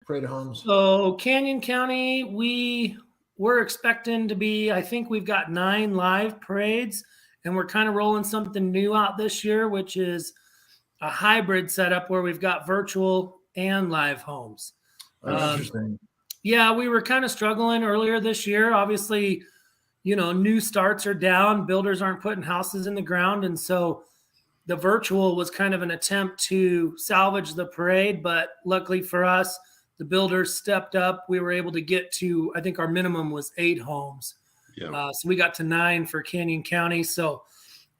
Parade of Homes? So Canyon County, we're expecting to be, I think we've got 9 live parades, and we're kind of rolling something new out this year, which is a hybrid setup where we've got virtual and live homes. Interesting. Yeah, we were kind of struggling earlier this year. Obviously, new starts are down. Builders aren't putting houses in the ground. And so the virtual was kind of an attempt to salvage the parade. But luckily for us, the builders stepped up. We were able to get to, I think our minimum was 8 homes. Yeah. So we got to 9 for Canyon County. So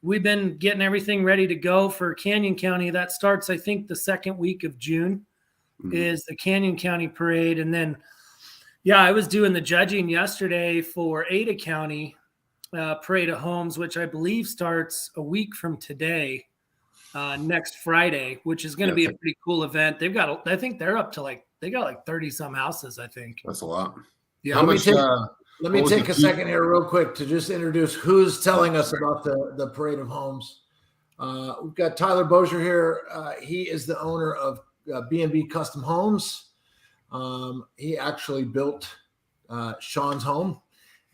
we've been getting everything ready to go for Canyon County. That starts, I think, the second week of June is the Canyon County parade. And then, yeah, I was doing the judging yesterday for Ada County Parade of Homes, which I believe starts a week from today, next Friday, which is going to be a pretty cool event. They've got, I think they're up to they got like 30 some houses, I think. That's a lot. Yeah. Let me take a second here real quick to just introduce who's telling us about the Parade of Homes. We've got Tyler Bosier here. He is the owner of B&B Custom Homes. He actually built Shaun's home,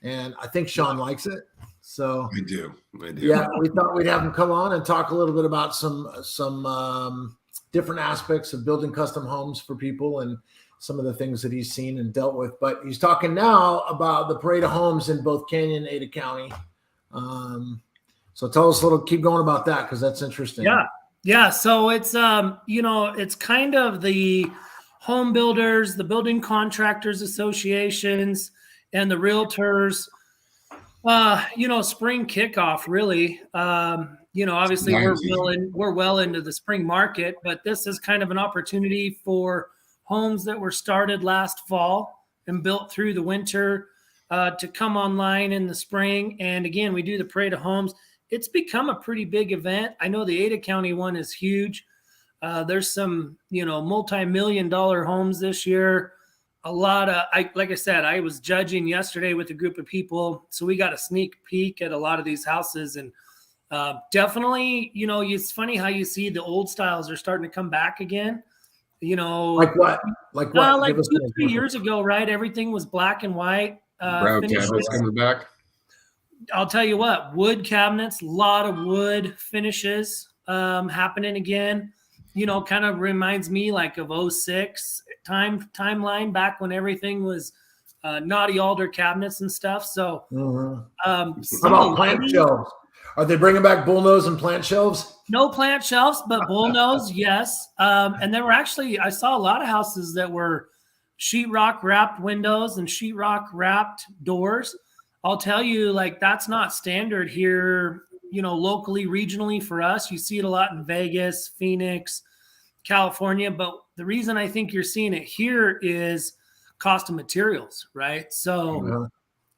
and I think Shaun likes it. So I do. Yeah, we thought we'd have him come on and talk a little bit about some different aspects of building custom homes for people and some of the things that he's seen and dealt with. But he's talking now about the Parade of Homes in both Canyon and Ada County. So tell us a little, keep going about that, because that's interesting. Yeah. So it's, it's kind of the home builders, the building contractors associations, and the realtors, spring kickoff, really. Obviously we're well into the spring market, but this is kind of an opportunity for homes that were started last fall and built through the winter to come online in the spring. And again, we do the Parade of Homes. It's become a pretty big event. I know the Ada County one is huge. There's some, multi-million-dollar homes this year. A lot of, like I said, I was judging yesterday with a group of people. So we got a sneak peek at a lot of these houses, and definitely, it's funny how you see the old styles are starting to come back again. Like what? Like what? Like 2-3 years ago, right? Everything was black and white. Brown cabinets coming back. I'll tell you what, wood cabinets, a lot of wood finishes happening again. Kind of reminds me like of 06 timeline, back when everything was naughty alder cabinets and stuff. So how about plant shelves? Are they bringing back bullnose and plant shelves? No plant shelves, but bullnose, yes. And there were actually, I saw a lot of houses that were sheetrock wrapped windows and sheetrock wrapped doors. I'll tell you, like, that's not standard here, locally, regionally for us. You see it a lot in Vegas, Phoenix, California. But the reason I think you're seeing it here is cost of materials, right? So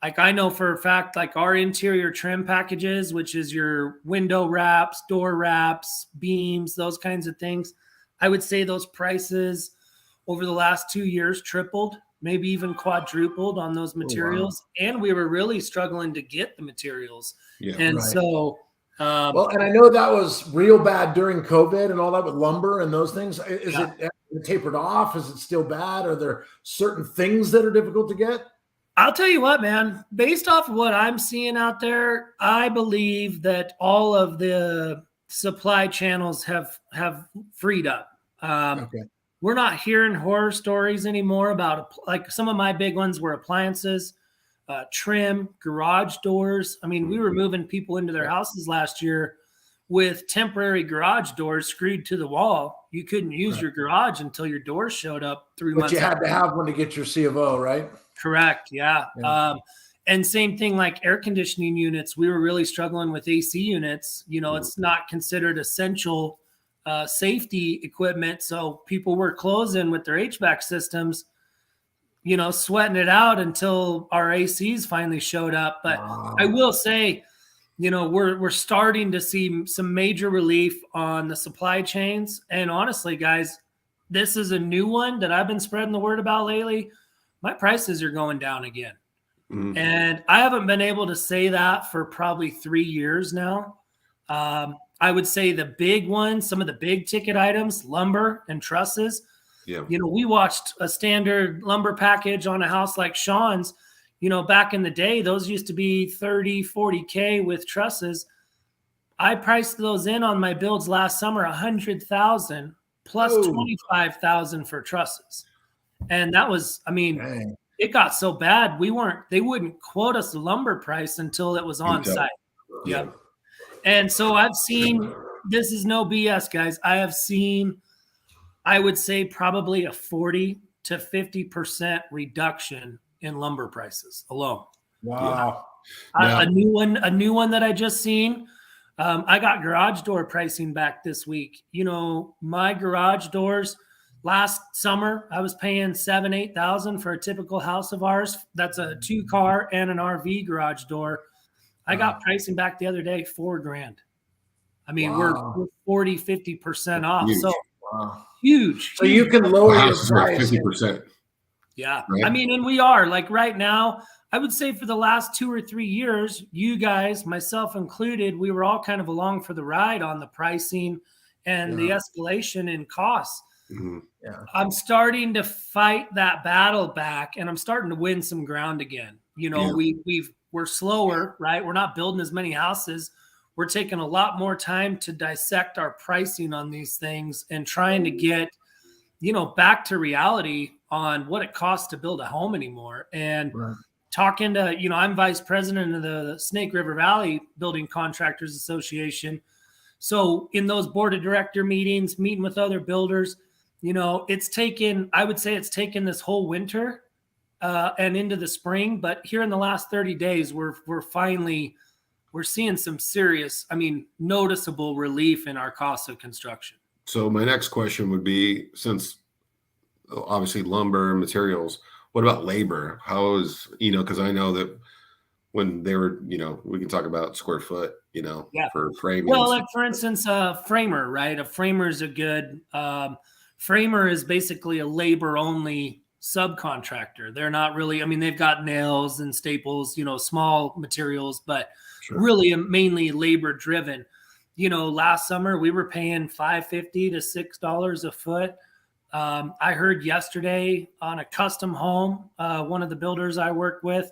like, I know for a fact, like our interior trim packages, which is your window wraps, door wraps, beams, those kinds of things, I would say those prices over the last 2 years tripled, maybe even quadrupled on those materials. And we were really struggling to get the materials. So, and I know that was real bad during COVID and all that with lumber and those things. Is it tapered off? Is it still bad? Are there certain things that are difficult to get? I'll tell you what, man, based off of what I'm seeing out there, I believe that all of the supply channels have freed up. We're not hearing horror stories anymore about, like, some of my big ones were appliances, trim, garage doors. I mean, we were moving people into their houses last year with temporary garage doors screwed to the wall. You couldn't use your garage until your doors showed up 3 months. But you had to have one to get your C of O, right? Correct. Yeah. And same thing like air conditioning units. We were really struggling with AC units. It's not considered essential safety equipment. So people were closing with their HVAC systems, sweating it out until our ACs finally showed up. But I will say, we're starting to see some major relief on the supply chains. And honestly, guys, this is a new one that I've been spreading the word about lately. My prices are going down again. And I haven't been able to say that for probably 3 years now. I would say the big ones, some of the big ticket items, lumber and trusses, Yeah. We watched a standard lumber package on a house like Shaun's. Back in the day, those used to be 30, 40K with trusses. I priced those in on my builds last summer, 100,000 plus 25,000 for trusses. And that was, Dang. it got so bad. They wouldn't quote us the lumber price until it was on site. Yeah. And so I've seen, this is no BS, guys. I have seen, I would say probably a 40 to 50% reduction in lumber prices alone. Wow. A new one that I just seen. I got garage door pricing back this week. My garage doors last summer, I was paying $7,000-8,000 for a typical house of ours. That's a 2-car and an RV garage door. I got pricing back the other day, $4,000. We're 40, 50% off. Huge. So huge. So you can lower your price 50%. Yeah. Right? And we are like right now, I would say for the last 2 or 3 years, you guys, myself included, we were all kind of along for the ride on the pricing and the escalation in costs. Mm-hmm. Yeah. I'm starting to fight that battle back, and I'm starting to win some ground again. We're slower, right? We're not building as many houses. We're taking a lot more time to dissect our pricing on these things and trying to get, back to reality on what it costs to build a home anymore. And talking to, I'm vice president of the Snake River Valley Building Contractors Association. So in those board of director meetings, meeting with other builders, I would say it's taken this whole winter and into the spring, but here in the last 30 days, we're seeing some serious, noticeable relief in our cost of construction. So my next question would be, since obviously lumber materials, what about labor? How is, because I know that when they were, we can talk about square foot, for framing. Well, like for instance, a framer, right? A framer is a good, framer is basically a labor only subcontractor. They're not really, they've got nails and staples, small materials, but really mainly labor driven. Last summer we were paying $5.50 to $6 a foot. I heard yesterday on a custom home, one of the builders I work with,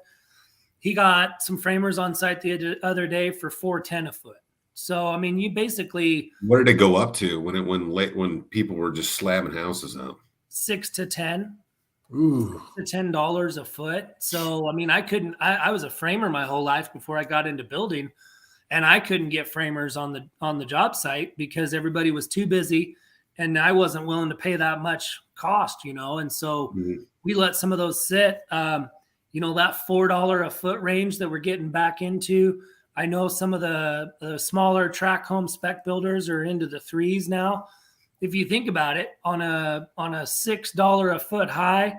he got some framers on site the other day for $4.10 a foot. So, you basically, what did it go up to when people were just slamming houses up? $6 to $10. Ooh. To $10 a foot. So, I was a framer my whole life before I got into building, and I couldn't get framers on the job site because everybody was too busy and I wasn't willing to pay that much cost, and so we let some of those sit. That $4 a foot range that we're getting back into. I know some of the smaller tract home spec builders are into the $3s now. If you think about it, on a $6 a foot high,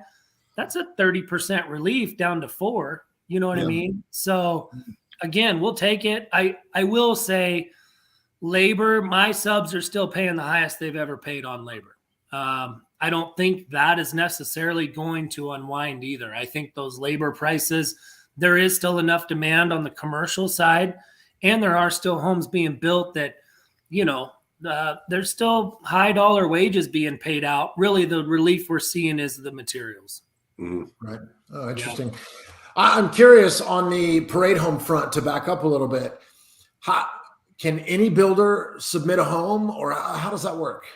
that's a 30% relief down to $4. You know what I mean? So again, we'll take it. I will say labor, my subs are still paying the highest they've ever paid on labor. I don't think that is necessarily going to unwind either. I think those labor prices, there is still enough demand on the commercial side, and there are still homes being built that, there's still high dollar wages being paid out. Really, the relief we're seeing is the materials. Right. Oh, interesting. Yeah. I'm curious on the parade home front, to back up a little bit. Can any builder submit a home, or how does that work?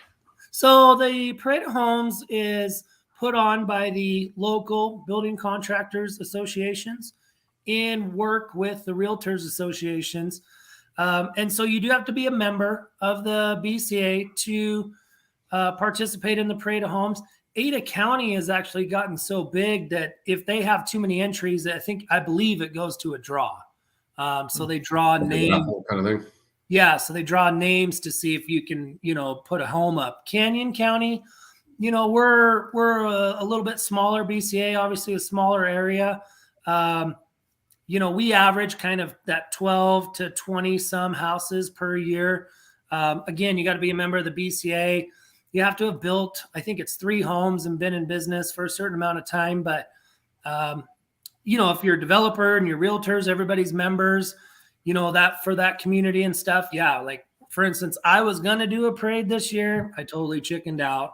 So the parade of homes is put on by the local building contractors associations in work with the realtors associations. And so you do have to be a member of the BCA to participate in the parade of homes. Ada County has actually gotten so big that if they have too many entries, I believe it goes to a draw. So they draw names, kind of thing. Yeah, so they draw names to see if you can, put a home up. Canyon County, we're a little bit smaller BCA, obviously a smaller area. We average kind of that 12 to 20 some houses per year. Again, you got to be a member of the BCA. You have to have built, I think it's 3 homes and been in business for a certain amount of time. But, if you're a developer and you're realtors, everybody's members, that for that community and stuff. Yeah. Like for instance, I was going to do a parade this year. I totally chickened out.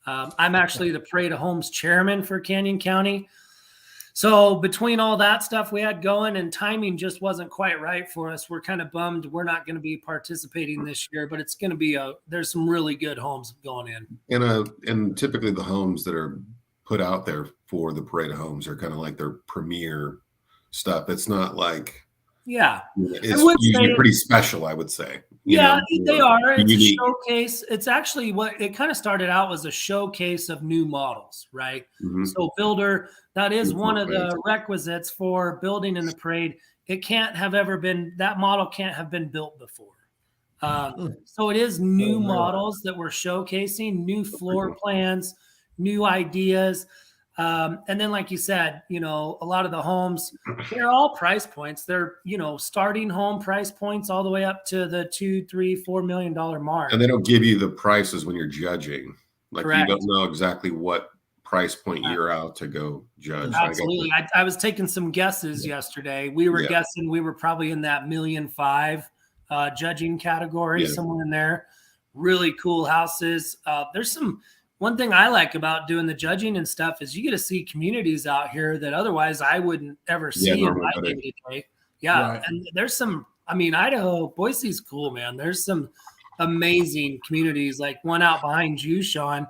I'm actually the Parade of Homes chairman for Canyon County. So between all that stuff we had going and timing just wasn't quite right for us, we're kind of bummed we're not going to be participating this year, but it's going to be there's some really good homes going in. And typically the homes that are put out there for the Parade of Homes are kind of like their premier stuff. It's not like, it's usually pretty special, I would say. They are. It's a showcase. It's actually what it kind of started out was a showcase of new models, right? Mm-hmm. So builder, that is one of the requisites for building in the parade. It can't have ever been, that model can't have been built before. So it is new models that we're showcasing, new floor plans, new ideas. And then, like you said, a lot of the homes, they're all price points. They're, starting home price points all the way up to the $2, $3, $4 million mark. And they don't give you the prices when you're judging. Like Correct. You don't know exactly what price point you're out to go judge. Absolutely. I was taking some guesses yesterday. We were guessing we were probably in that $1.5 million judging category, somewhere in there. Really cool houses. There's one thing I like about doing the judging and stuff is you get to see communities out here that otherwise I wouldn't ever see in my day-to-day. Right. And there's some, Idaho, Boise's cool, man. There's some amazing communities, like one out behind you, Shaun,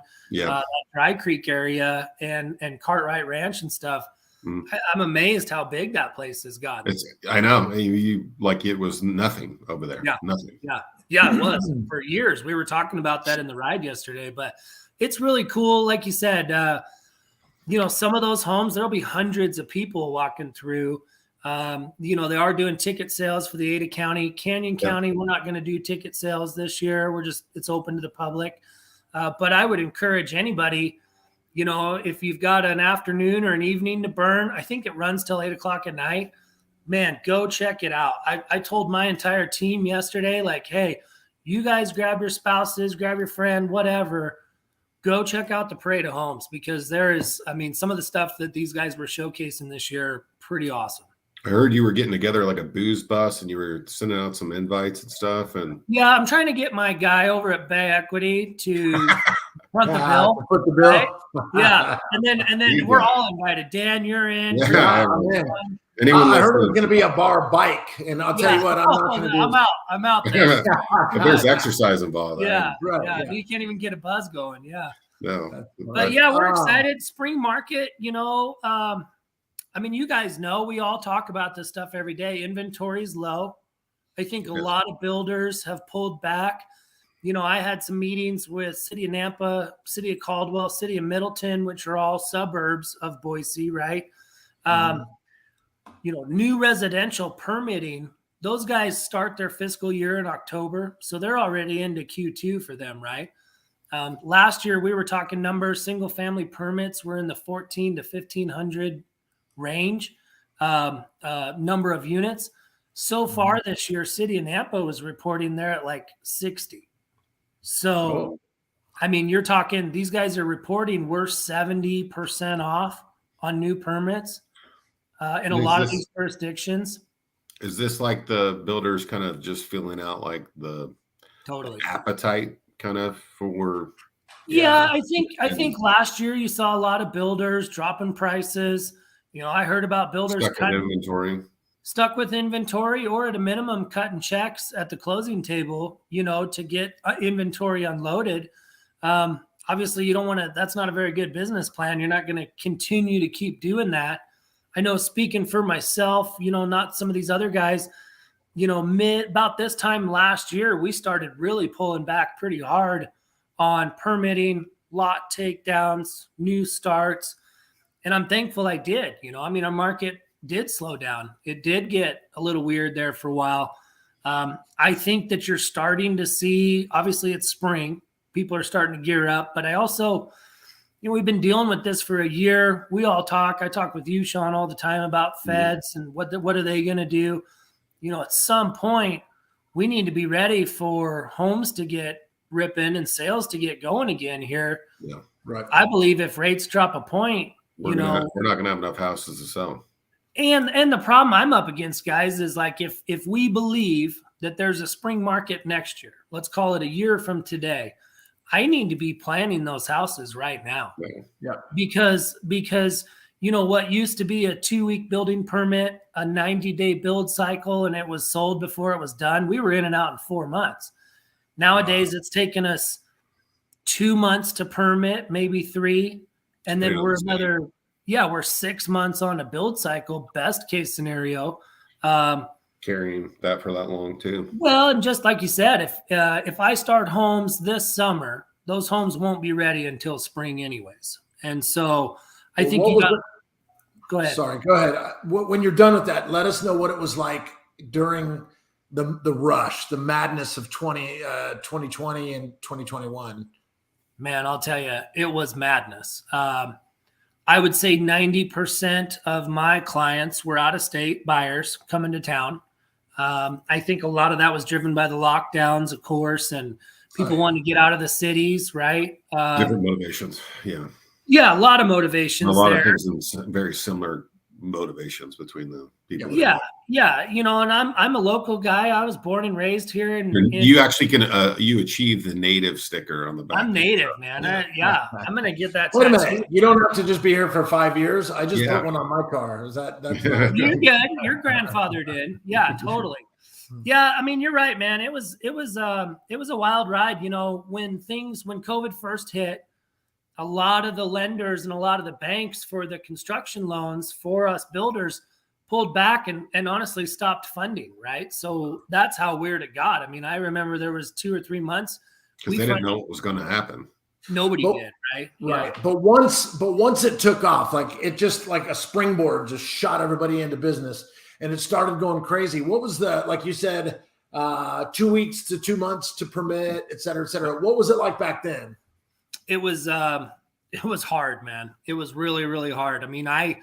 Dry Creek area and Cartwright Ranch and stuff. I'm amazed how big that place has gotten. I know. You like it was nothing over there. Yeah. Nothing. Yeah, it was for years. We were talking about that in the ride yesterday, but it's really cool. Like you said, some of those homes, there'll be hundreds of people walking through. They are doing ticket sales for the Ada County. Canyon County, we're not going to do ticket sales this year. It's open to the public. But I would encourage anybody, if you've got an afternoon or an evening to burn, I think it runs till 8:00 at night. Man, go check it out. I told my entire team yesterday, like, hey, you guys grab your spouses, grab your friend, whatever. Go check out the Parade of Homes because there is, some of the stuff that these guys were showcasing this year, pretty awesome. I heard you were getting together like a booze bus and you were sending out some invites and stuff. And I'm trying to get my guy over at Bay Equity to front the bill. Put the bill. Right? Yeah. And then we're all invited. Dan, you're in. I'm in. I heard it was going to be a bar bike, and I'll tell you what, I'm not going to do. I'm out there. But there's exercise involved. Yeah. You can't even get a buzz going. Yeah. No. But we're excited. Spring market, you guys know we all talk about this stuff every day. Inventory's low. I think a lot of builders have pulled back. I had some meetings with City of Nampa, City of Caldwell, City of Middleton, which are all suburbs of Boise, right? New residential permitting, those guys start their fiscal year in October. So they're already into Q2 for them, right? Last year, we were talking numbers, single family permits were in the 14 to 1,500 range, number of units. So far this year, City of Nampa was reporting they're at like 60. So, you're talking, these guys are reporting we're 70% off on new permits. In a lot of these jurisdictions. Is this like the builders kind of just filling out like the appetite kind of for? I think last year you saw a lot of builders dropping prices. I heard about builders stuck with inventory or at a minimum cutting checks at the closing table, to get inventory unloaded. Obviously you don't want to, that's not a very good business plan. You're not going to continue to keep doing that. I know speaking for myself, not some of these other guys, about this time last year, we started really pulling back pretty hard on permitting, lot takedowns, new starts. And I'm thankful I did. Our market did slow down. It did get a little weird there for a while. I think that you're starting to see, obviously it's spring, people are starting to gear up, but I also, we've been dealing with this for a year. I talk with you, Shaun, all the time about feds and what are they going to do? At some point we need to be ready for homes to get ripping and sales to get going again here. Yeah, right. I believe if rates drop a point, we're not going to have enough houses to sell. And the problem I'm up against, guys, is like if we believe that there's a spring market next year, let's call it a year from today, I need to be planning those houses right now. Yeah. Because what used to be a 2-week building permit, a 90-day build cycle, and it was sold before it was done, we were in and out in 4 months. Nowadays, it's taken us 2 months to permit, maybe 3, and then we're 6 months on a build cycle, best case scenario. Carrying that for that long too. Well, and just like you said, if I start homes this summer, those homes won't be ready until spring anyways. And so I think go ahead. Sorry, go ahead. When you're done with that, let us know what it was like during the rush, the madness of 2020 and 2021. Man, I'll tell you, it was madness. I would say 90% of my clients were out-of-state buyers coming to town. I think a lot of that was driven by the lockdowns, of course, and people wanting to get out of the cities, right? Different motivations. Yeah. Yeah, a lot of motivations. A lot there. of things and very similar motivations between the people. Yeah. And I'm a local guy. I was born and raised here. And you actually can you achieve the native sticker on the back. I'm native, man. I'm gonna get that. Wait a minute. You don't have to just be here for 5 years. I just put one on my car. Is that? You're good. Your grandfather did. Yeah, totally. Yeah, I mean, you're right, man. It was a wild ride. When COVID first hit, a lot of the lenders and a lot of the banks for the construction loans for us builders pulled back and honestly stopped funding, right? So that's how weird it got. I mean, I remember there was 2 or 3 months because they didn't know what was going to happen. Nobody did, right? Right. Yeah. But once it took off, it just like a springboard just shot everybody into business and it started going crazy. What was like you said, 2 weeks to 2 months to permit, et cetera, et cetera. What was it like back then? It was hard, man. It was really, really hard. I mean, I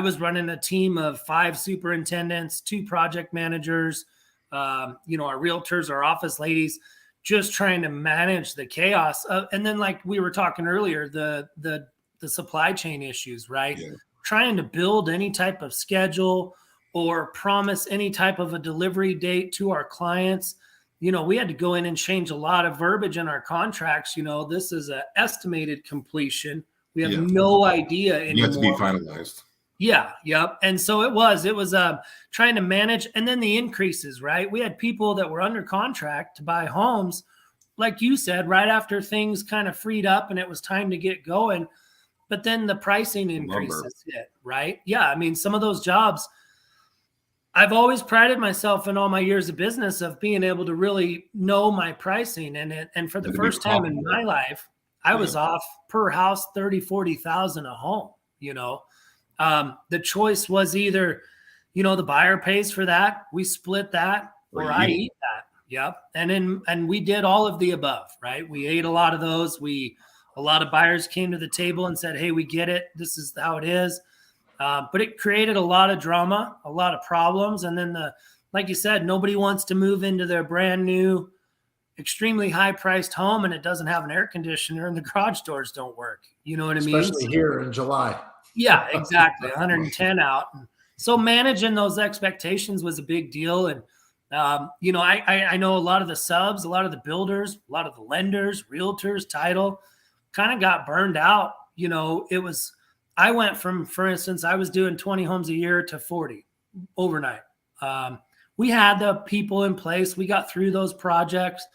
was running a team of 5 superintendents, 2 project managers, our realtors, our office ladies, just trying to manage the chaos. And then, like we were talking earlier, the supply chain issues, right? Yeah. Trying to build any type of schedule or promise any type of a delivery date to our clients. We had to go in and change a lot of verbiage in our contracts. This is an estimated completion. We have no idea anymore. You have to be finalized. Yeah. Yep. And so it was trying to manage. And then the increases, right? We had people that were under contract to buy homes, like you said, right after things kind of freed up and it was time to get going. But then the pricing increases hit, right? Yeah. I mean, some of those jobs, I've always prided myself in all my years of business of being able to really know my pricing. And for the first time in my life, I was off per house 30, 40,000 a home. The choice was either, the buyer pays for that, we split that, or I eat that. Yep. And we did all of the above, right? We ate a lot of those. A lot of buyers came to the table and said, hey, we get it. This is how it is. But it created a lot of drama, a lot of problems. And then like you said, nobody wants to move into their brand new, extremely high priced home and it doesn't have an air conditioner and the garage doors don't work. You know what I mean? Especially here in July. Yeah, exactly. 110 out. So managing those expectations was a big deal. And, I know a lot of the subs, a lot of the builders, a lot of the lenders, realtors, title kind of got burned out. I went from, for instance, I was doing 20 homes a year to 40 overnight. We had the people in place. We got through those projects.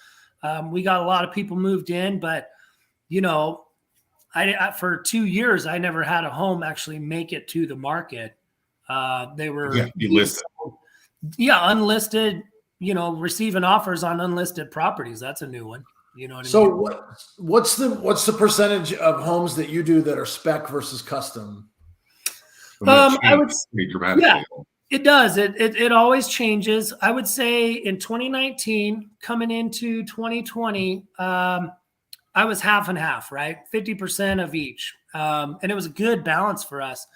We got a lot of people moved in, but I for 2 years, I never had a home actually make it to the market. They were listed. Yeah, unlisted, receiving offers on unlisted properties. That's a new one. You know what I mean? So what's the percentage of homes that you do that are spec versus custom? I would say dramatically. Yeah, it does. It always changes. I would say in 2019, coming into 2020, I was half and half, right? 50% of each. And it was a good balance for us.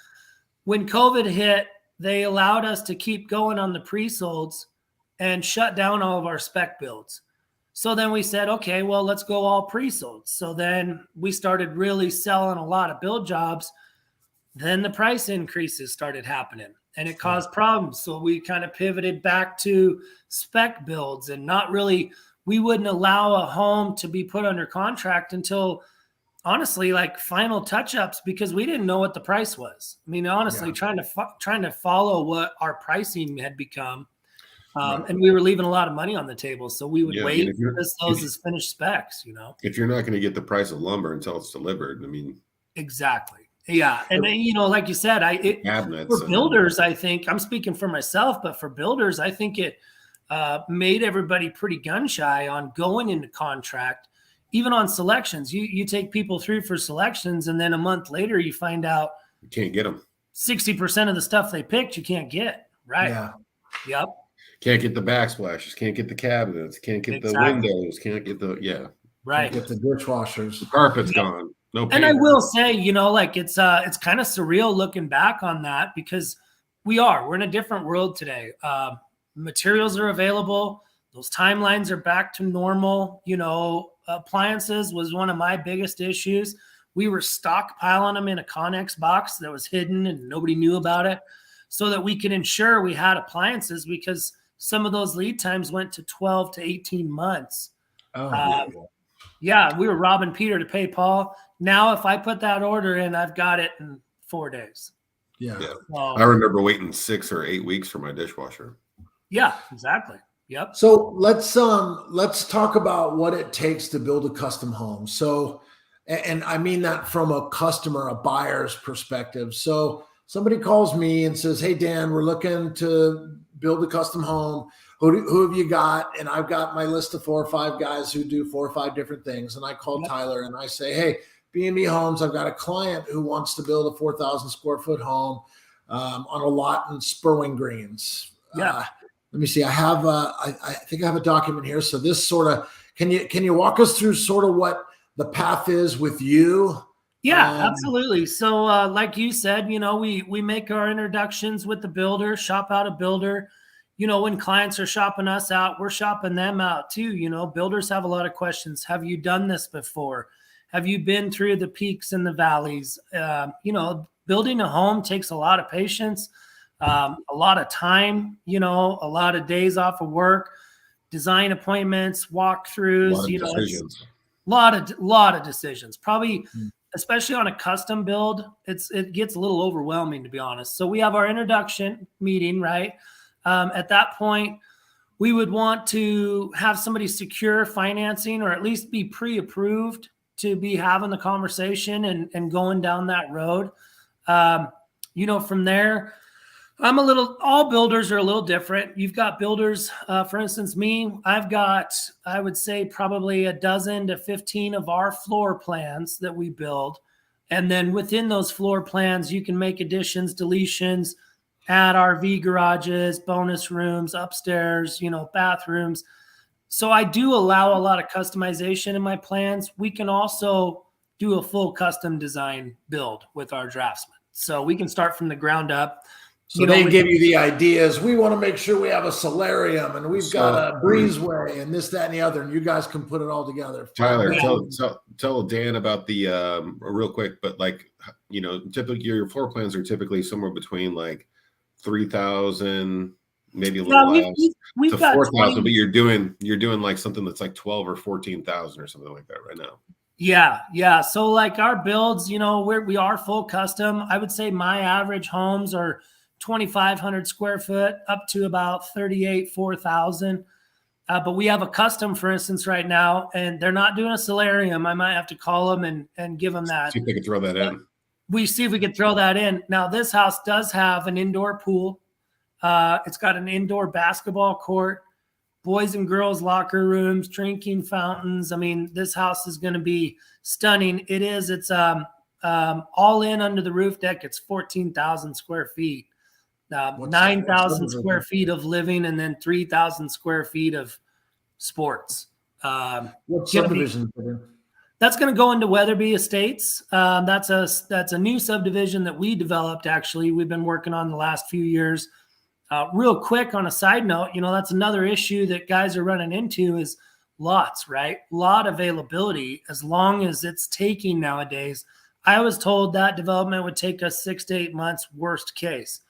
When COVID hit, they allowed us to keep going on the pre-solds and shut down all of our spec builds. So then we said, okay, well, let's go all pre-sold. So then we started really selling a lot of build jobs. Then the price increases started happening and it caused problems. So we kind of pivoted back to spec builds and not really we wouldn't allow a home to be put under contract until honestly, like final touch-ups, because we didn't know what the price was. I mean, honestly, trying to follow what our pricing had become. And we were leaving a lot of money on the table. So we would wait to list those as finished specs, If you're not going to get the price of lumber until it's delivered, I mean. Exactly. Yeah. And then, like you said, for builders, I think, I'm speaking for myself, but for builders, I think it made everybody pretty gun shy on going into contract, even on selections. You take people through for selections, and then a month later, you find out you can't get them. 60% of the stuff they picked, you can't get. Right. Yeah. Yep. Can't get the backsplashes, can't get the cabinets, can't get the windows, can't get the right. Can't get the dishwashers. The carpet's gone. No paint. And I will say, like it's kind of surreal looking back on that, because we're in a different world today. Materials are available. Those timelines are back to normal. Appliances was one of my biggest issues. We were stockpiling them in a Connex box that was hidden and nobody knew about it, so that we could ensure we had appliances, because some of those lead times went to 12 to 18 months. Yeah, we were robbing Peter to pay Paul. Now, if I put that order in, Have got it in 4 days. Yeah. I remember waiting 6 or 8 weeks for my dishwasher. Yeah, exactly. Yep. So let's talk about what it takes to build a custom home. So, and I mean that from a customer, a buyer's perspective. So somebody calls me and says, "Hey, Dan, we're looking to build a custom home. Who have you got?" And I've got my list of 4 or 5 guys who do 4 or 5 different things. And I call Tyler and I say, "Hey, B&B Homes, I've got a client who wants to build a 4,000 square foot home on a lot in Spurwing Greens." Let me see. I have I think I have a document here. So this sort of, can you walk us through sort of what the path is with you? Yeah, absolutely. So like you said, we make our introductions with the builder, shop out a builder. When clients are shopping us out, we're shopping them out too. Builders have a lot of questions. Have you done this before? Have you been through the peaks and the valleys? Building a home takes a lot of patience, a lot of time, a lot of days off of work, design appointments, walkthroughs, a lot of decisions. Probably, especially on a custom build, it gets a little overwhelming, to be honest. So we have our introduction meeting, right? At that point, we would want to have somebody secure financing, or at least be pre-approved to be having the conversation and going down that road. From there, all builders are a little different. You've got builders, for instance, me, I've got, I would say, probably a dozen to 15 of our floor plans that we build. And then within those floor plans, you can make additions, deletions, add RV garages, bonus rooms, upstairs, bathrooms. So I do allow a lot of customization in my plans. We can also do a full custom design build with our draftsmen. So we can start from the ground up. So they give you the ideas. We want to make sure we have a solarium, and we've got a breezeway and this, that, and the other, and you guys can put it all together. Tyler, tell Dan about the real quick, but typically your floor plans are typically somewhere between like 3,000, maybe a little less, to 4,000. But you're doing like something that's like 12 or 14,000 or something like that right now. Yeah. So like our builds, we are full custom. I would say my average homes are 2,500 square foot up to about 4,000. But we have a custom, for instance, right now, and they're not doing a solarium. I might have to call them and give them that. See if they can throw that in. We see if we can throw that in. Now, this house does have an indoor pool. It's got an indoor basketball court, boys and girls locker rooms, drinking fountains. I mean, this house is going to be stunning. It is. It's all in under the roof deck. It's 14,000 square feet. 9,000 square feet of living, and then 3,000 square feet of sports. What subdivision? That's going to go into Weatherby Estates. That's a new subdivision that we developed. Actually, we've been working on the last few years. Real quick on a side note, that's another issue that guys are running into is lots, right? Lot availability. As long as it's taking nowadays, I was told that development would take us 6 to 8 months, worst case.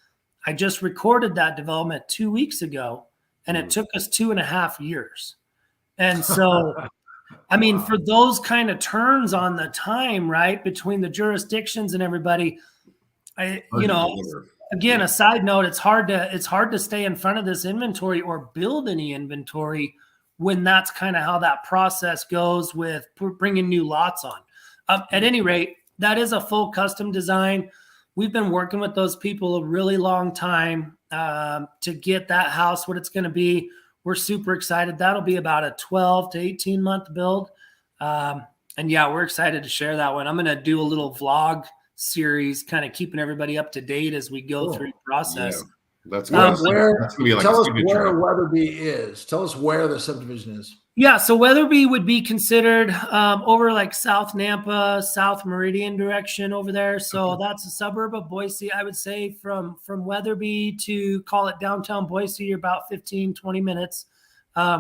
I just recorded that development 2 weeks ago, and it took us 2.5 years. And so, I mean, Wow. for those kind of turns on the time, right, between the jurisdictions and everybody, Hard to deliver. again, a side note, it's hard to stay in front of this inventory or build any inventory when that's kind of how that process goes with bringing new lots on. At any rate, that is a full custom design. We've been working with those people a really long time to get that house what it's going to be. We're super excited. That'll be about a 12 to 18 month build. And yeah, we're excited to share that one. I'm going to do a little vlog series, kind of keeping everybody up to date as we go through the process. Yeah, that's Tell good. us That's gonna be like tell a us signature. where Weatherby is. Tell us where the subdivision is. Yeah, so Weatherby would be considered over like South Nampa, South Meridian direction over there. So that's a suburb of Boise. I would say from Weatherby to call it downtown Boise, you're about 15, 20 minutes.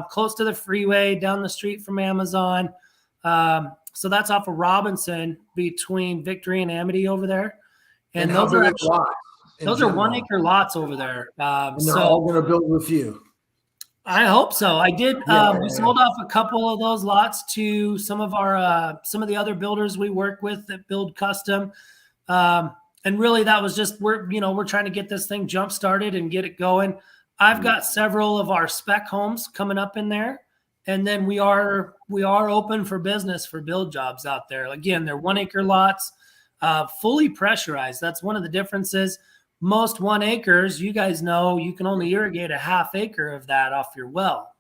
Close to the freeway, down the street from Amazon. So that's off of Robinson between Victory and Amity over there. And how those are big actually, lots? those are 1 acre lots over there. And they're so all going to build with you. I hope so. I did. Yeah. We sold off a couple of those lots to some of the other builders we work with that build custom. And really that was just, we're trying to get this thing jump started and get it going. I've got several of our spec homes coming up in there. And then we are open for business for build jobs out there. Again, they're 1 acre lots, fully pressurized. That's one of the differences. Most 1 acres, you guys know, you can only irrigate a half acre of that off your well,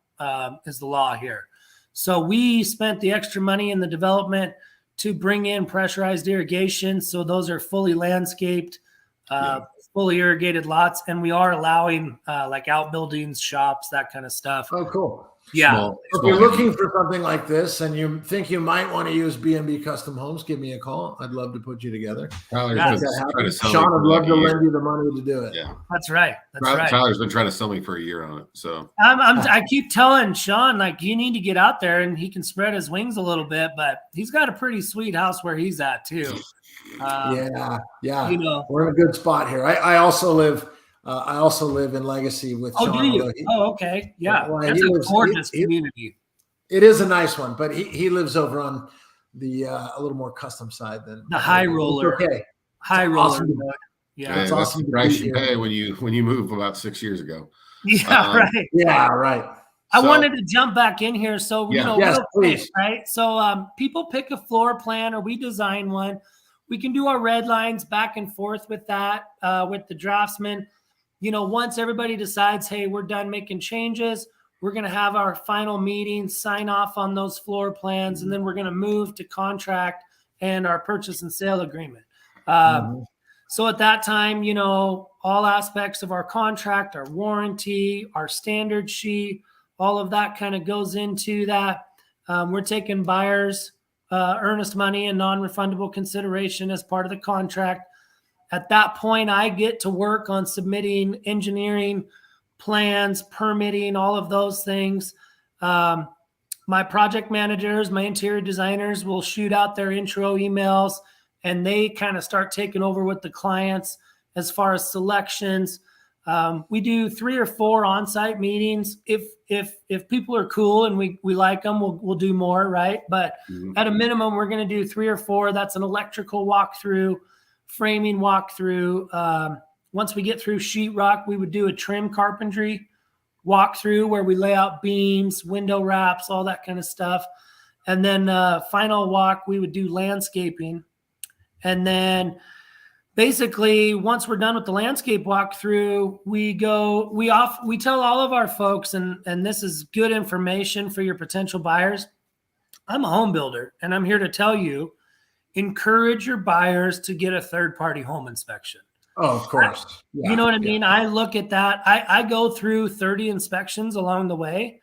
is the law here. So we spent the extra money in the development to bring in pressurized irrigation. So those are fully landscaped, fully irrigated lots. And we are allowing like outbuildings, shops, that kind of stuff. Oh, cool. Yeah. If you're looking for something like this and you think you might want to use B&B Custom Homes, give me a call. I'd love to put you together. Tyler's Yeah. been trying to sell me Sean for would love like to a year. lend you the money to do it. Yeah, That's right. That's right. Tyler's been trying to sell me for a year on it. So I keep telling Sean, like, you need to get out there and he can spread his wings a little bit, but he's got a pretty sweet house where he's at too. Yeah. You know. We're in a good spot here. I also live in Legacy with Sean. Do you? although Okay. Yeah. Well, That's he a lives- gorgeous he- community. It is a nice one, but he lives over on the a little more custom side than The high it's roller. Okay. High It's roller. awesome. Yeah. hey, it's that's awesome the to price be you here. pay when you move about 6 years ago. Yeah. Right. Yeah, right. I So- wanted to jump back in here. So, Yeah. Yes, real quick, please. right? So, people pick a floor plan or we design one. We can do our red lines back and forth with that, with the draftsman. Once everybody decides, hey, we're done making changes, we're going to have our final meeting, sign off on those floor plans, and then we're going to move to contract and our purchase and sale agreement. So at that time, all aspects of our contract, our warranty, our standard sheet, all of that kind of goes into that. We're taking buyers' earnest money and non-refundable consideration as part of the contract. At that point, I get to work on submitting engineering plans, permitting, all of those things. My project managers, my interior designers will shoot out their intro emails and they kind of start taking over with the clients as far as selections. We do 3 or 4 on-site meetings. If people are cool and we like them, we'll do more, right? But at a minimum, we're going to do 3 or 4. That's an electrical walkthrough, framing walkthrough. Once we get through sheetrock, we would do a trim carpentry walkthrough where we lay out beams, window wraps, all that kind of stuff. And then final walk, we would do landscaping. And then basically, once we're done with the landscape walkthrough, we tell all of our folks, and this is good information for your potential buyers. I'm a home builder, and I'm here to tell you, encourage your buyers to get a third-party home inspection. Oh, of course. You know what I mean? I look at that. I go through 30 inspections along the way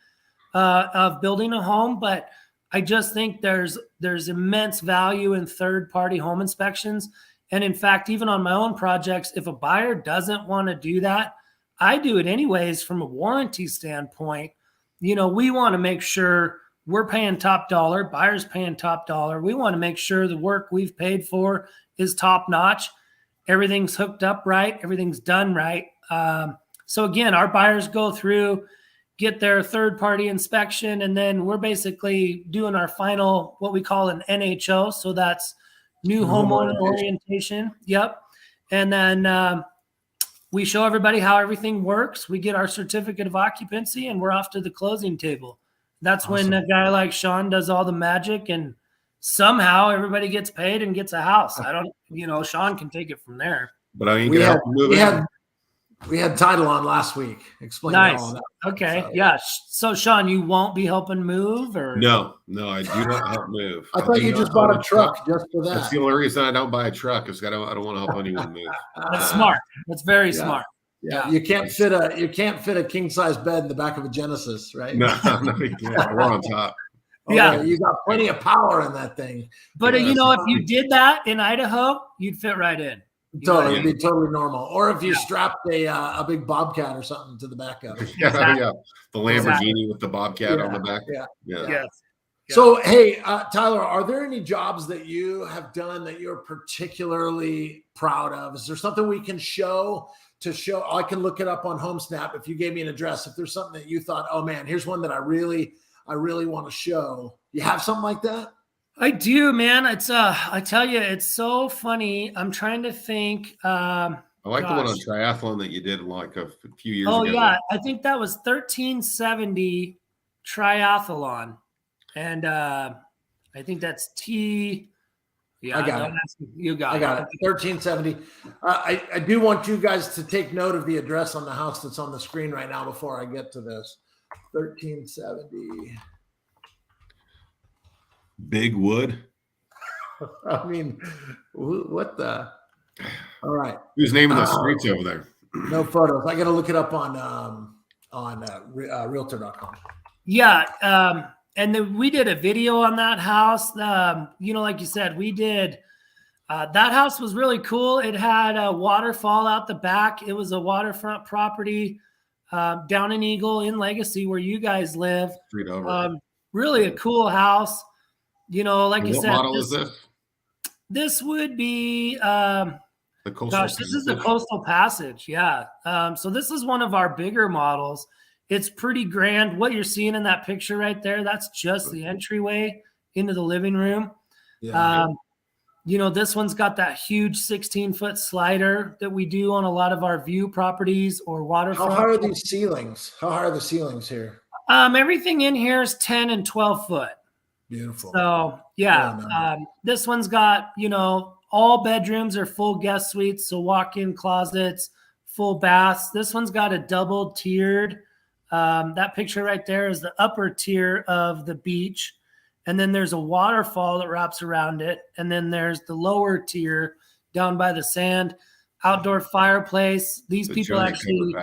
of building a home, but I just think there's immense value in third-party home inspections. And in fact, even on my own projects, if a buyer doesn't want to do that, I do it anyways from a warranty standpoint. We want to make sure we're paying top dollar, buyers paying top dollar. We want to make sure the work we've paid for is top notch. Everything's hooked up right. Everything's done right. So again, our buyers go through get their third-party inspection, and then we're basically doing our final, what we call an NHO. So that's new homeowner orientation. Yep. And then we show everybody how everything works. We get our certificate of occupancy, and we're off to the closing table. That's when a guy like Shaun does all the magic, and somehow everybody gets paid and gets a house. I don't, Shaun can take it from there. But I ain't gonna help move in. We had title on last week. Explain all that. Okay. So, yeah. So Shaun, you won't be helping move, or no, I do not help move. I thought you just bought a truck just for that. That's the only reason I don't buy a truck, is I don't want to help anyone move. That's smart. That's very smart. Yeah. You can't fit a king size bed in the back of a Genesis, right? No, you can't. We're on top. Yeah, you got plenty of power in that thing. But if you did that in Idaho, you'd fit right in. Totally, it'd be totally normal. Or if you strapped a big Bobcat or something to the back of it. Yeah. The Lamborghini with the Bobcat on the back. Yeah. Yes. So, hey, Tyler, are there any jobs that you have done that you're particularly proud of? Is there something we can show? I can look it up on HomeSnap. If you gave me an address, if there's something that you thought, oh man, here's one that I really want to show. You have something like that? I do, man. It's I tell you, it's so funny. I'm trying to think. I like the one on triathlon that you did like a few years ago. Oh yeah, I think that was 1370 triathlon, and I think that's T. Yeah, I got it. You got it. I got it. 1370. I do want you guys to take note of the address on the house that's on the screen right now before I get to this. 1370. Big Wood. I mean, what the? All right. Who's naming the streets over there? No photos. I got to look it up on realtor.com. Yeah. And then we did a video on that house. Like you said, we did. That house was really cool. It had a waterfall out the back. It was a waterfront property down in Eagle in Legacy, where you guys live. Street over. Really a cool house. Like you said. What model is this? This would be. The Coastal this is the Coastal Passage. Yeah. So this is one of our bigger models. It's pretty grand. What you're seeing in that picture right there, that's just the entryway into the living room. Yeah. This one's got that huge 16-foot slider that we do on a lot of our view properties or waterfront. How high are these ceilings? How high are the ceilings here? Everything in here is 10 and 12 foot. Beautiful. So yeah, this one's got, all bedrooms are full guest suites. So walk-in closets, full baths. This one's got a double tiered. That picture right there is the upper tier of the beach. And then there's a waterfall that wraps around it. And then there's the lower tier down by the sand, outdoor fireplace. These people actually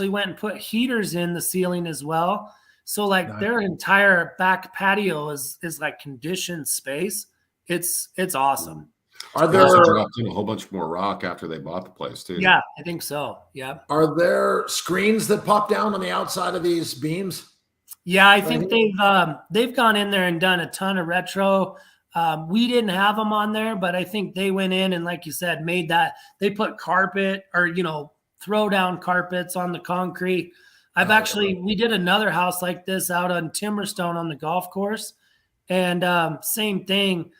went and put heaters in the ceiling as well. So their entire back patio is like conditioned space. It's awesome. Are there also dropped in a whole bunch more rock after they bought the place too? Yeah, I think so. Yeah. Are there screens that pop down on the outside of these beams? Yeah, I think they've gone in there and done a ton of retro. We didn't have them on there, but I think they went in and, like you said, made that. They put carpet or throw down carpets on the concrete. We did another house like this out on Timberstone on the golf course, and same thing.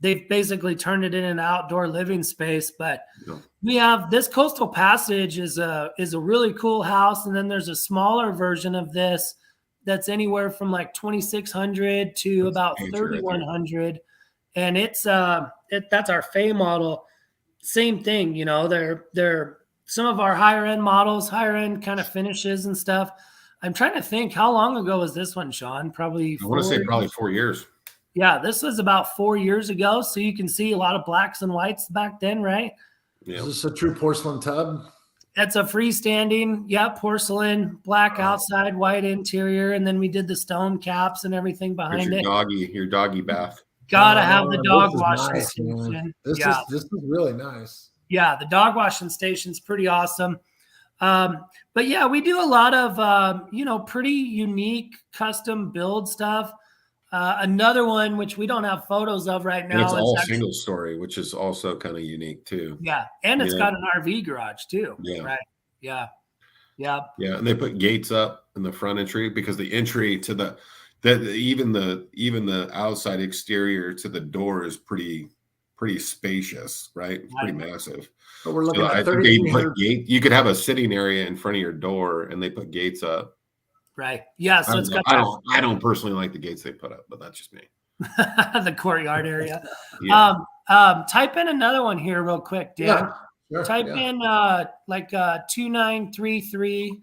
They've basically turned it in an outdoor living space, but we have this Coastal Passage is a really cool house. And then there's a smaller version of this that's anywhere from like 2,600 to about 3,100. And that's our Fay model. Same thing. They're some of our higher end models, higher end kind of finishes and stuff. I'm trying to think, how long ago was this one, Shaun? I want to say probably 4 years. Yeah, this was about 4 years ago. So you can see a lot of blacks and whites back then, right? Yeah. Is this a true porcelain tub? That's a freestanding, porcelain, black outside, white interior. And then we did the stone caps and everything behind it. Your doggy bath. Gotta have the dog washing station. This is really nice. Yeah, the dog washing station's pretty awesome. But yeah, we do a lot of, pretty unique custom build stuff. Another one, which we don't have photos of right now. And it's all single story, which is also kind of unique too. Yeah. And it's got an RV garage too. Yeah. Right. Yeah. Yeah. Yeah, and they put gates up in the front entry because the entry to even the outside exterior to the door is pretty spacious, right? It's pretty massive. But we're looking So I at think they 3,300. put gate. You could have a sitting area in front of your door, and they put gates up. Right. Yeah. So it's got I don't personally like the gates they put up, but that's just me. the courtyard area. Yeah. Type in another one here real quick, Dan. Sure, Type in 2933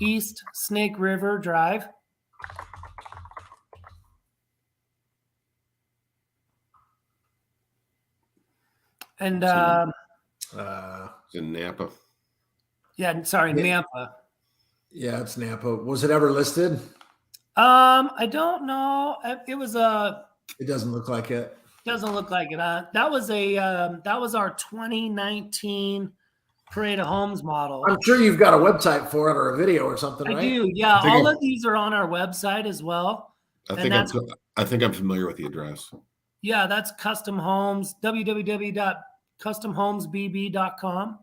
East Snake River Drive. And It's in Napa. yeah, sorry, Nampa. Yeah, it's Napa. Was it ever listed? I don't know. It was It doesn't look like it. Doesn't look like it. That was our 2019 Parade of Homes model. I'm sure you've got a website for it or a video or something, right? I do. Yeah, all of these are on our website as well. I think I'm familiar with the address. Yeah, that's Custom Homes, www.customhomesbb.com.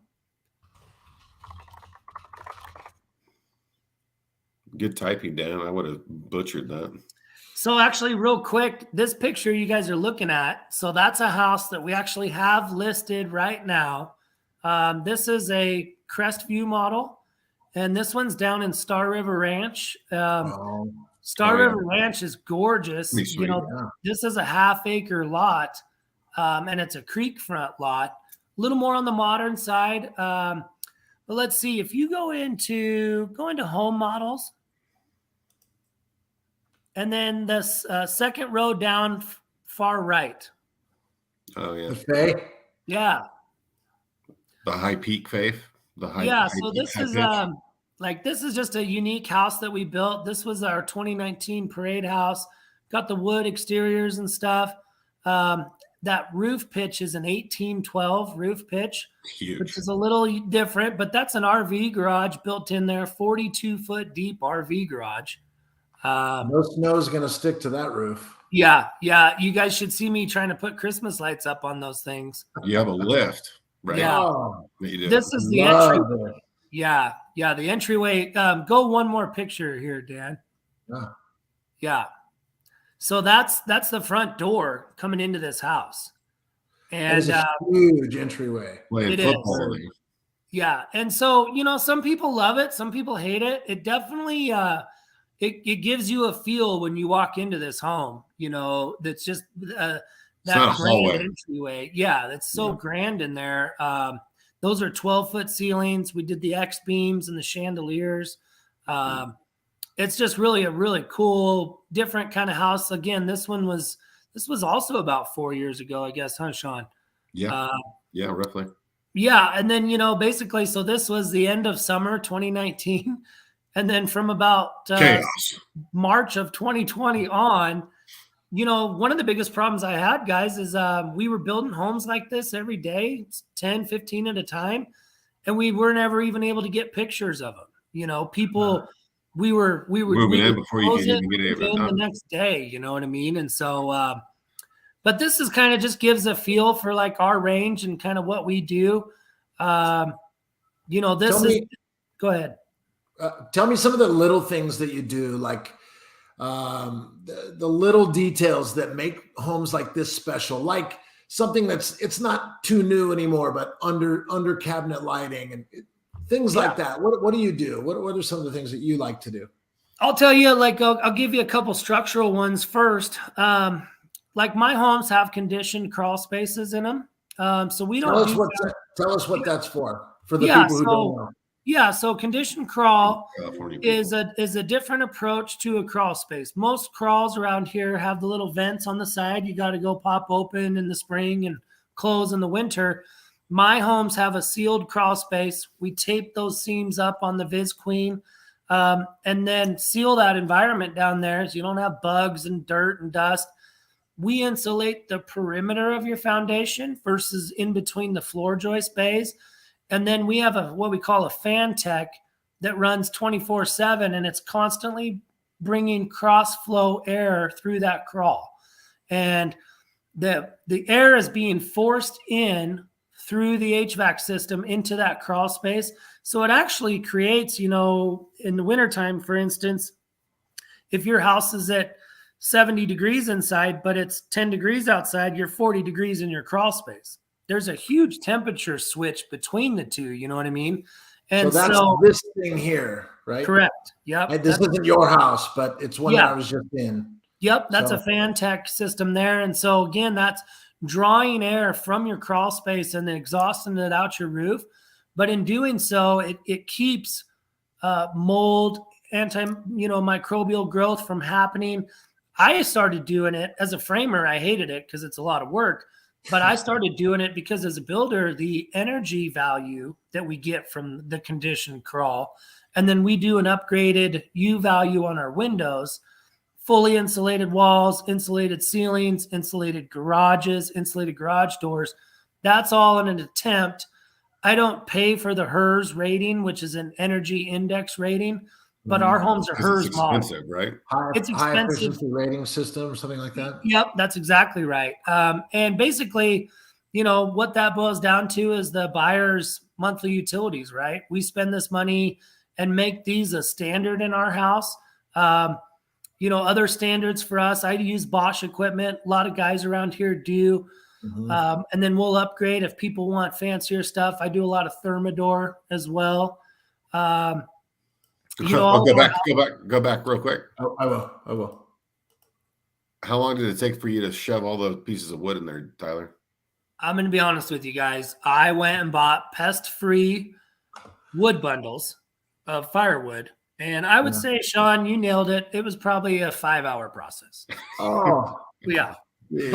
Good typing, Dan. I would have butchered that. So actually, real quick, this picture you guys are looking at, so that's a house that we actually have listed right now. This is a Crestview model, and this one's down in Star River Ranch. Star River Ranch is gorgeous. Sweet, you know, this is a half-acre lot, and it's a creek front lot. A little more on the modern side. But let's see, if you go into home models, and then this second row down far right. Oh yeah. The Faye? Yeah. The high peak faith. So this is this is just a unique house that we built. This was our 2019 parade house. Got the wood exteriors and stuff. That roof pitch is an 1812 roof pitch, huge, which is a little different, but that's an RV garage built in there, 42-foot deep RV garage. No snow's going to stick to that roof. Yeah. You guys should see me trying to put Christmas lights up on those things. You have a lift, right? Yeah. Oh, this is the entryway. Yeah, the entryway. Go one more picture here, Dan. Yeah. So that's the front door coming into this house. And it's a huge entryway. It is. Yeah. And so, some people love it. Some people hate it. It definitely, it gives you a feel when you walk into this home, that's just that grand entryway. Yeah. That's so grand in there. Those are 12-foot ceilings. We did the X-beams and the chandeliers. It's just really a really cool, different kind of house. Again, this was also about 4 years ago, I guess, huh, Shaun? Yeah. Roughly. Yeah. And then, basically, so this was the end of summer 2019. And then from about March of 2020 on, one of the biggest problems I had, guys, is we were building homes like this every day, 10, 15 at a time. And we were never even able to get pictures of them. People, we were moving in before you could even get it in the next day. You know what I mean? And so, but this is kind of just gives a feel for like our range and kind of what we do. Go ahead. Tell me some of the little things that you do, like the little details that make homes like this special, like something it's not too new anymore, but under cabinet lighting and things like that. What do you do? What are some of the things that you like to do? I'll tell you, I'll give you a couple structural ones first. Like my homes have conditioned crawl spaces in them. So we don't tell us what that's for the people who don't know. Yeah, so conditioned crawl is a different approach to a crawl space. Most crawls around here have the little vents on the side. You got to go pop open in the spring and close in the winter. My homes have a sealed crawl space. We tape those seams up on the Viz Queen and then seal that environment down there so you don't have bugs and dirt and dust. We insulate the perimeter of your foundation versus in between the floor joist bays. And then we have what we call a fan tech that runs 24/7, and it's constantly bringing cross flow air through that crawl. And the air is being forced in through the HVAC system into that crawl space. So it actually creates, in the wintertime, for instance, if your house is at 70 degrees inside, but it's 10 degrees outside, you're 40 degrees in your crawl space. There's a huge temperature switch between the two. You know what I mean? And so that's this thing here, right? Correct. Yep. This isn't your house, but it's one that I was just in. Yep. That's a Fantech system there. And so again, that's drawing air from your crawl space and then exhausting it out your roof. But in doing so, it keeps mold, microbial growth from happening. I started doing it as a framer. I hated it because it's a lot of work, but I started doing it because as a builder, the energy value that we get from the conditioned crawl, and then we do an upgraded U value on our windows, fully insulated walls, insulated ceilings, insulated garages, insulated garage doors. That's all in an attempt. I don't pay for the HERS rating, which is an energy index rating, but our homes are HERS model. Expensive, right? It's expensive. High efficiency rating system or something like that. Yep, that's exactly right. And basically, what that boils down to is the buyer's monthly utilities, right? We spend this money and make these a standard in our house. Other standards for us, I use Bosch equipment. A lot of guys around here do. Mm-hmm. And then we'll upgrade if people want fancier stuff. I do a lot of Thermador as well. Go back real quick. I will. How long did it take for you to shove all those pieces of wood in there, Tyler? I'm going to be honest with you guys. I went and bought pest-free wood bundles of firewood. And I would say, Shaun, you nailed it. It was probably a 5-hour process. Oh, yeah. Geez.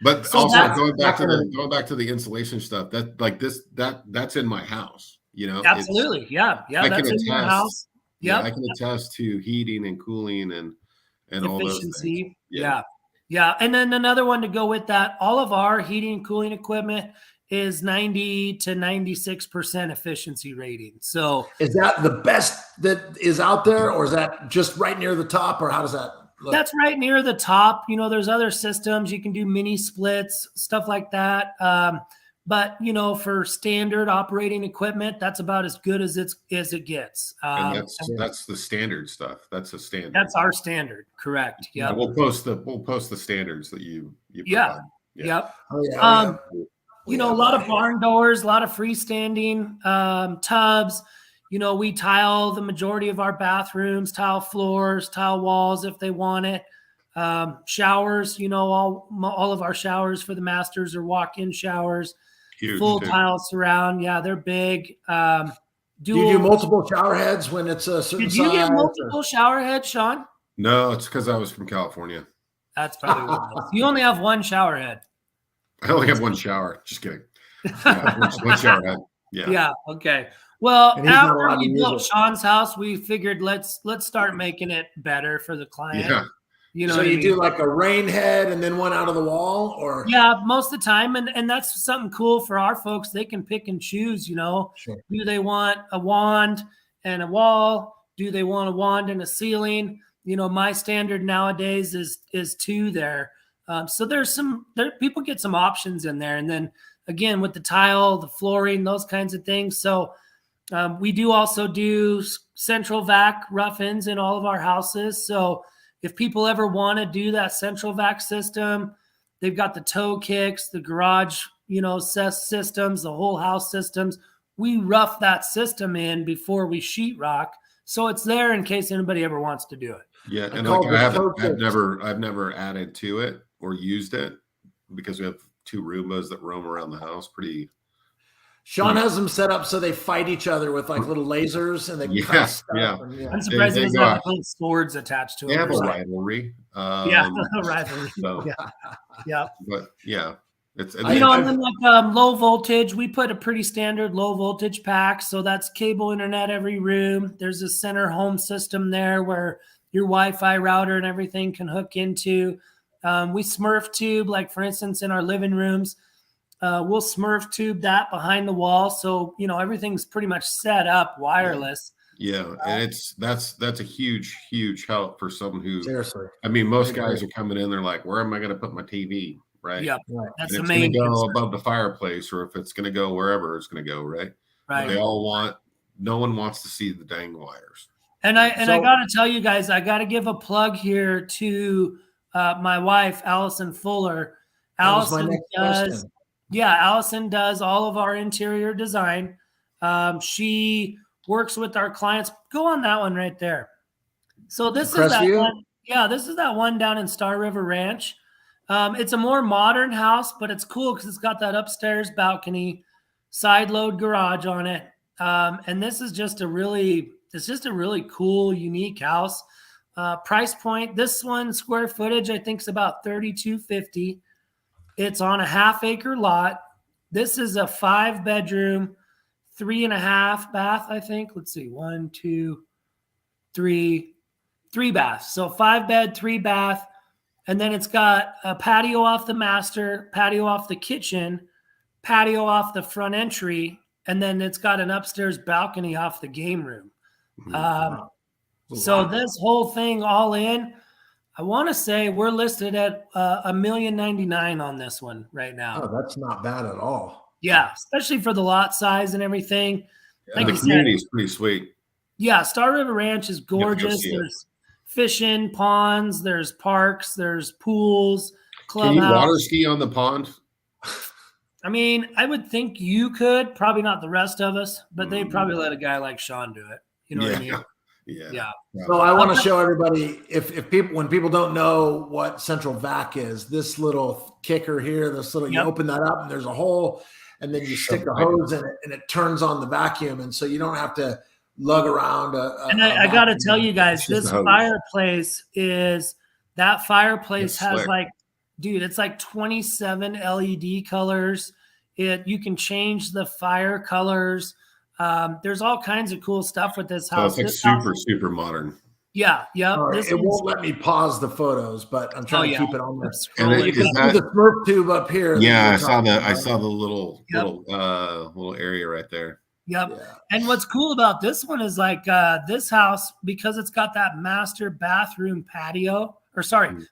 But so also going back to the insulation stuff, that's in my house. Absolutely. Yeah. That's in your house. Yeah, I can attest to heating and cooling and all those things. Yeah. And then another one to go with that, all of our heating and cooling equipment is 90 to 96% efficiency rating. So is that the best that is out there, or is that just right near the top, or how does that look? That's right near the top. There's other systems. You can do mini splits, stuff like that. But for standard operating equipment, that's about as good as it gets. And that's the standard stuff. That's a standard. That's our standard, correct? Yeah. We'll post the standards that you provide. Yep. Oh, yeah. A lot of barn doors, a lot of freestanding tubs. We tile the majority of our bathrooms, tile floors, tile walls if they want it. Showers, all of our showers for the masters are walk-in showers. Huge, full tile surround. Yeah, they're big. Do you do multiple shower heads when it's a certain size? Did you get multiple shower heads, Shaun? No, it's because I was from California. That's probably what it is. You only have one shower head. I only have one shower. Just kidding. Yeah, one shower head. Yeah. Yeah. Okay. Well, after we built Shaun's house, we figured let's start making it better for the client. Yeah. So you do like a rain head and then one out of the wall, or? Yeah, most of the time. And that's something cool for our folks. They can pick and choose, Sure. Do they want a wand and a wall? Do they want a wand and a ceiling? My standard nowadays is 2 there. So people get some options in there. And then again, with the tile, the flooring, those kinds of things. So we do also do central vac rough-ins in all of our houses. So if people ever want to do that central vac system, they've got the toe kicks, the garage, systems, the whole house systems. We rough that system in before we sheetrock. So it's there in case anybody ever wants to do it. Yeah. And I've never added to it or used it because we have 2 Roombas that roam around the house pretty. Shaun has them set up so they fight each other with like little lasers, and they cut stuff. Yeah. I'm surprised they doesn't have little swords attached to it. They have a rivalry. A rivalry. So, yeah. But yeah, it's and then like low voltage, we put a pretty standard low voltage pack. So that's cable internet every room. There's a center home system there where your Wi-Fi router and everything can hook into. We Smurf tube, like for instance, in our living rooms. We'll Smurf tube that behind the wall, so everything's pretty much set up wireless. Yeah, and that's a huge help for someone who. Seriously, I mean, most guys are coming in. They're like, "Where am I going to put my TV?" right? Yep. Right. That's And the it's main going to go concern. above the fireplace, or if it's going to go wherever it's going to go, right? Right. They all want. No one wants to see the dang wires. And I So- got to tell you guys, I got to give a plug here to my wife, Allison Fuller. That was my Allison next does, question. yeah, Allison does all of our interior design. She works with our clients. Go on that one right there. So this is that Crestview? one. Yeah, this is that one down in Star River Ranch. It's a more modern house, but it's cool because it's got that upstairs balcony, side load garage on it. And this is just it's just a really cool, unique house. Price point, this one square footage, I think is about $3,250. It's on a half-acre lot. This is a 5-bedroom, 3.5 bath, I think. Let's see, 1, 2, 3 baths. So 5-bed, 3-bath. And then it's got a patio off the master, patio off the kitchen, patio off the front entry, and then it's got an upstairs balcony off the game room. So this whole thing all in, I want to say we're listed at $1,099,000 on this one right now. Oh, that's not bad at all. Yeah, especially for the lot size and everything. And Like the you community said, is pretty sweet. yeah, Star River Ranch is You have to go gorgeous. see it. There's fishing, ponds, there's parks, there's pools, Can you water clubhouse. ski on the pond? I mean, I would think you could, probably not the rest of us, but they'd Mm. probably let a guy like Shaun do it. You know what I mean? Yeah. Yeah. So I want to show everybody when people don't know what central vac is, this little kicker here, you Yep. open that up and there's a hole, and then you stick a hose in it and it turns on the vacuum, and so you don't have to lug around. And I got to tell you guys, It's just this a hose. fireplace It's has slick. like, dude, it's like 27 LED colors. You can change the fire colors. There's all kinds of cool stuff with this So house. it's like super modern. Yeah. Yep. All right, This it one's- won't let me pause the photos, but I'm trying to keep it on there. Scroll And it it- You is can that- see the Smurf tube up here. that Yeah, you're I saw talking that. I about. saw the little Yep. little area right there. Yep. Yeah. And what's cool about this one is like this house, because it's got that master bathroom patio,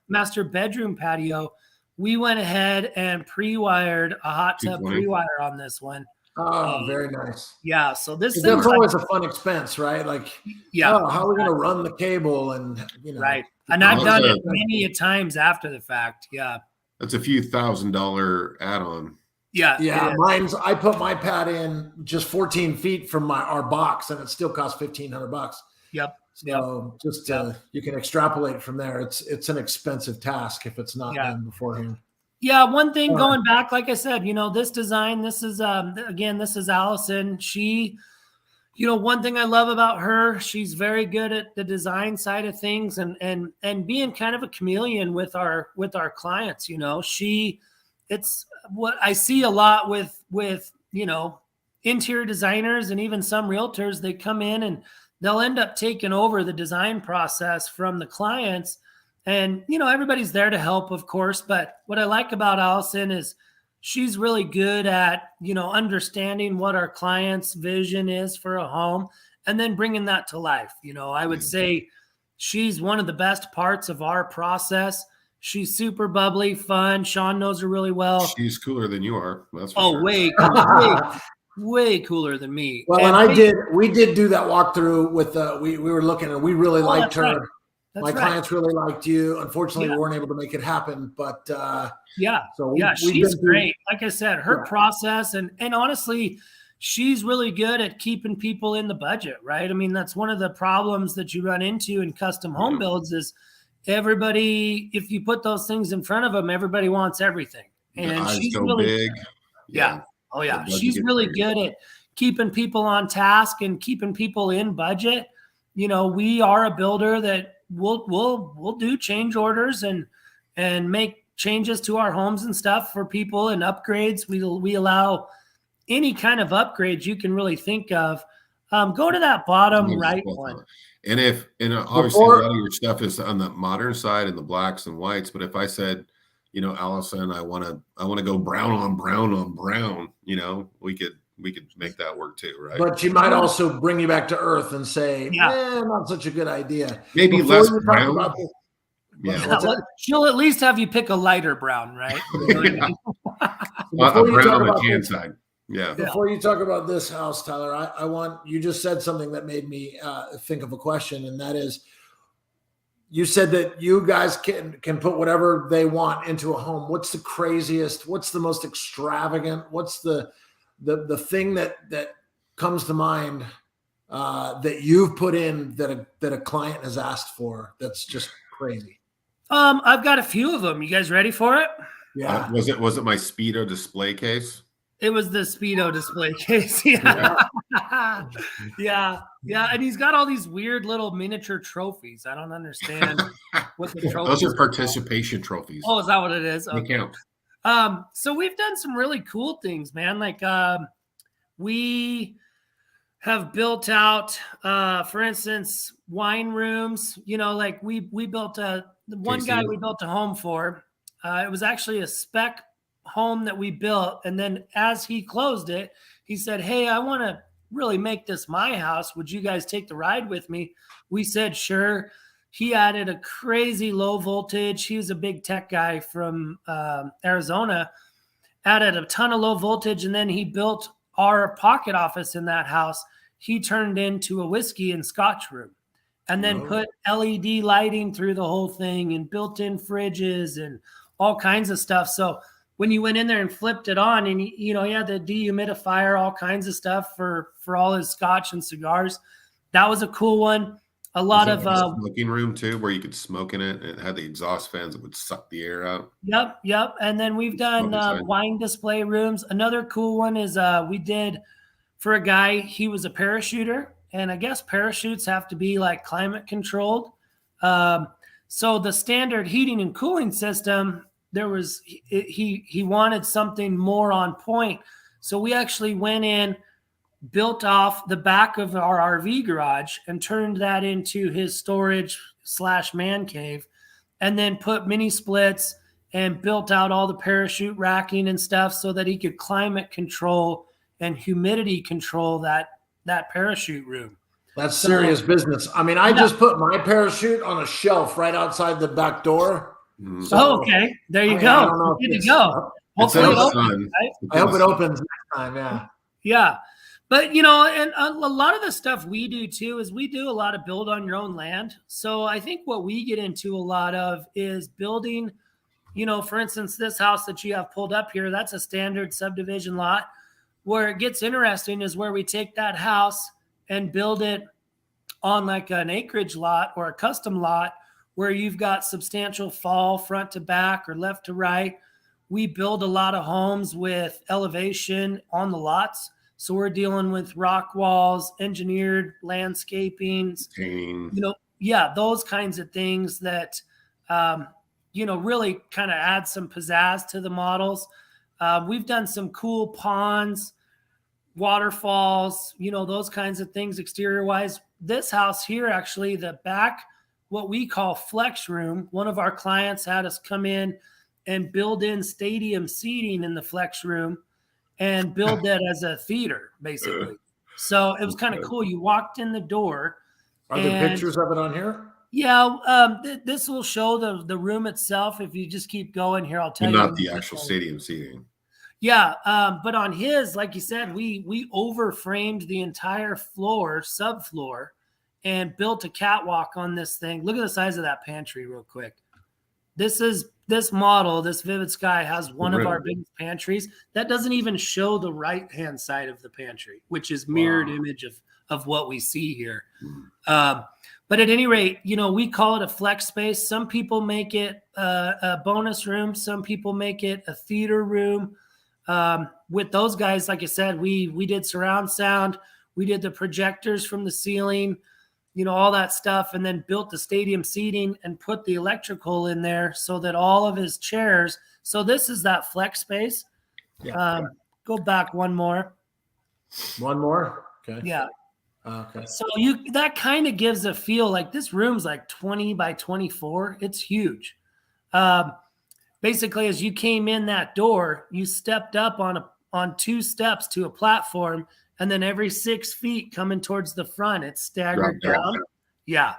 master bedroom patio, we went ahead and pre-wired a hot tub 220. pre-wire on this one. Oh, very nice. Yeah. So this That's thing's like, always a fun expense, right? Like, yeah, oh, how are we going to run the cable? And, right. And I've done Also- it many a times after the fact. Yeah. That's a few $1,000 add-on. Yeah. Yeah, it is. I put my pad in just 14 feet from our box, and it still costs $1,500. Yep. So just you can extrapolate from there. It's an expensive task if it's not done beforehand. Yeah, one thing going back, like I said, this design, this is Allison. She, one thing I love about her, she's very good at the design side of things and being kind of a chameleon with our clients. It's what I see a lot with interior designers and even some realtors. They come in and they'll end up taking over the design process from the clients. And, everybody's there to help, of course. But what I like about Allison is she's really good at, understanding what our client's vision is for a home and then bringing that to life. I would say she's one of the best parts of our process. She's super bubbly, fun. Shaun knows her really well. She's cooler than you are. That's for sure. way cooler than me. Well, we did do that walkthrough with we were looking and we really liked her. Right. My clients really liked you. Unfortunately, we weren't able to make it happen, but she's great. Like I said, her process and honestly, she's really good at keeping people in the budget, right? I mean, that's one of the problems that you run into in custom home builds is everybody, if you put those things in front of them, everybody wants everything. And she's really big. Yeah. Oh yeah. She's really good at keeping people on task and keeping people in budget. We are a builder that we'll do change orders and make changes to our homes and stuff for people and upgrades. We allow any kind of upgrades you can really think of. Go to that bottom right one. And obviously a lot of your stuff is on the modern side and the blacks and whites, but if I said, Allison, I want to go brown on brown, we could make that work too, right? But she might also bring you back to earth and say, not such a good idea. Maybe Before less you talk brown. about this, Yeah. What's that? She'll at least have you pick a lighter brown, right? You know what I mean? A Before you brown talk on the about tan this, side. Yeah. before you talk about this house, Tyler, I want you just said something that made me think of a question, and that is, you said that you guys can put whatever they want into a home. What's the craziest? What's the most extravagant? What's the thing that comes to mind that you've put in that a client has asked for? That's just crazy. I've got a few of them. You guys ready for it? Yeah. Was it my Speedo display case? It was the Speedo display case. Yeah. Yeah. And he's got all these weird little miniature trophies. I don't understand what the trophies Those are participation trophies. Oh, is that what it is? They count. So we've done some really cool things, man. Like we have built out, for instance, wine rooms. You know, like we built one guy we built a home for. It was actually a spec home that we built, and then as he closed it, he said, "Hey, I want to really make this my house. Would you guys take the ride with me?" We said, "Sure." He added a crazy low voltage. He was a big tech guy from Arizona. Added a ton of low voltage, and then he built our pocket office in that house. He turned into a whiskey and scotch room, and then put LED lighting through the whole thing, and built-in fridges and all kinds of stuff. So when you went in there and flipped it on, and he had the dehumidifier, all kinds of stuff for all his scotch and cigars. That was a cool one. A lot of smoking room too, where you could smoke in it. And it had the exhaust fans that would suck the air out. Yep. And then we've done wine display rooms. Another cool one is we did for a guy. He was a parachuter, and I guess parachutes have to be like climate controlled. So the standard heating and cooling system, he wanted something more on point. So we actually went in, built off the back of our RV garage and turned that into his storage / man cave, and then put mini splits and built out all the parachute racking and stuff so that he could climate control and humidity control that parachute room. That's serious business. I mean, I just put my parachute on a shelf right outside the back door. So, okay. There you go. I don't know Good to go. Hopefully it opens, right? I hope it opens next time. Yeah. Yeah. But, and a lot of the stuff we do too is we do a lot of build on your own land. So I think what we get into a lot of is building, for instance, this house that you have pulled up here, that's a standard subdivision lot. Where it gets interesting is where we take that house and build it on like an acreage lot or a custom lot where you've got substantial fall front to back or left to right. We build a lot of homes with elevation on the lots. So we're dealing with rock walls, engineered landscaping, those kinds of things that, really kind of add some pizzazz to the models. We've done some cool ponds, waterfalls, those kinds of things exterior wise. This house here, actually, the back, what we call flex room, one of our clients had us come in and build in stadium seating in the flex room and build that as a theater, basically. So it was kind of cool. You walked in the door. Are there pictures of it on here? Yeah, this will show the room itself. If you just keep going here, I'll tell you. Not the actual stadium seating. Yeah, but on his, like you said, we over-framed the entire subfloor, and built a catwalk on this thing. Look at the size of that pantry real quick. This model, this Vivid Sky, has one of our biggest pantries. That doesn't even show the right-hand side of the pantry, which is mirrored image of what we see here. But at any rate, we call it a flex space. Some people make it a bonus room. Some people make it a theater room. With those guys, like I said, we did surround sound. We did the projectors from the ceiling, all that stuff, and then built the stadium seating and put the electrical in there so that all of his chairs. So this is that flex space. Yeah. Go back one more. One more? Okay. Yeah. Okay. So that kind of gives a feel like this room's like 20 by 24. It's huge. Basically, as you came in that door, you stepped up on 2 steps to a platform, and then every 6 feet coming towards the front, it's staggered down. Yeah.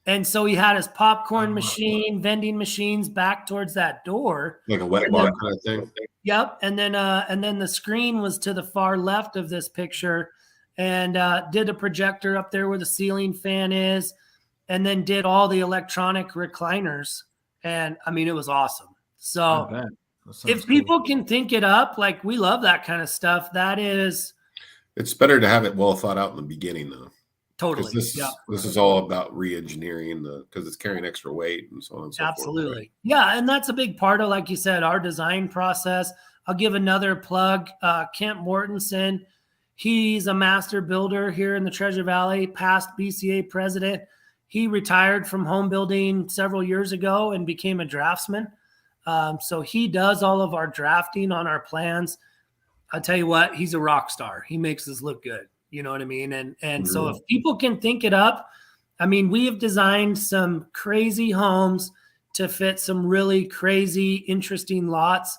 Yeah. And so he had his popcorn machine, vending machines back towards that door. Like a wet And bar then- kind of thing. Yep. And then the screen was to the far left of this picture, and did a projector up there where the ceiling fan is, and then did all the electronic recliners. And I mean, it was awesome. So if people can think it up, like, we love that kind of stuff. It's better to have it well thought out in the beginning, though. Totally. This is all about re-engineering because it's carrying extra weight and so on and so forth. Absolutely. Right? Yeah. And that's a big part of, like you said, our design process. I'll give another plug. Kent Mortensen. He's a master builder here in the Treasure Valley, past BCA president. He retired from home building several years ago and became a draftsman. So he does all of our drafting on our plans. I'll tell you what, he's a rock star. He makes us look good. You know what I mean? And so if people can think it up, I mean, we have designed some crazy homes to fit some really crazy, interesting lots.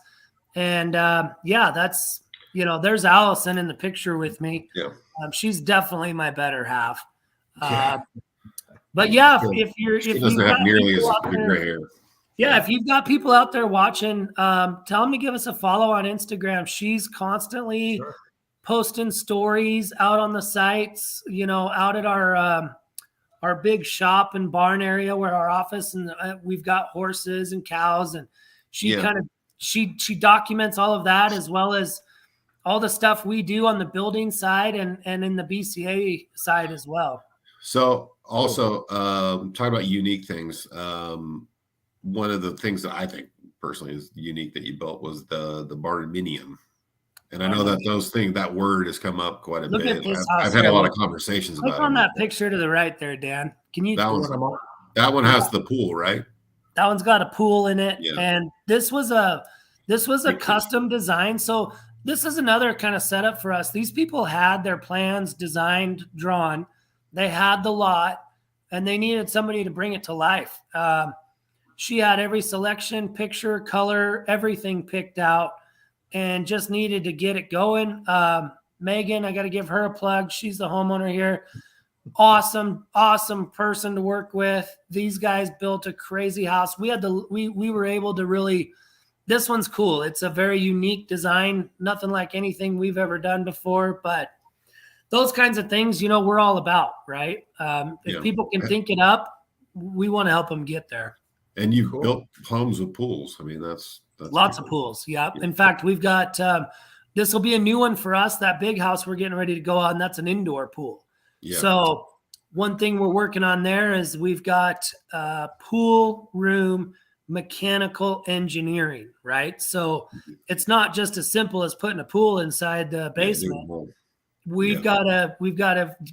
And that's, there's Allison in the picture with me. Yeah. She's definitely my better half. But yeah, if she doesn't have nearly as big gray hair. Yeah, if you've got people out there watching, tell them to give us a follow on Instagram. She's constantly posting stories out on the sites, out at our big shop and barn area where our office, and we've got horses and cows, and she she documents all of that, as well as all the stuff we do on the building side and in the BCA side as well. So also talking about unique things. One of the things that I think personally is unique that you built was the barndominium. And I know that that word has come up quite a Look bit. At this I've had a lot of conversations about it. Look on that picture to the right there, Dan. Can you? That one has the pool, right? That one's got a pool in it, yeah. And this was a custom design. So this is another kind of setup for us. These people had their plans designed, drawn. They had the lot, and they needed somebody to bring it to life. She had every selection, picture, color, everything picked out, and just needed to get it going. Megan, I got to give her a plug. She's the homeowner here. Awesome person to work with. These guys built a crazy house. We were able to really, this one's cool. It's a very unique design, nothing like anything we've ever done before, but those kinds of things, we're all about, right? If people can think it up, we want to help them get there. And you've built homes with pools. I mean, that's lots of pools. Yep. In fact, we've got, this will be a new one for us. That big house we're getting ready to go on, that's an indoor pool. Yeah. So one thing we're working on there is we've got pool room mechanical engineering, right? So it's not just as simple as putting a pool inside the basement. We've got to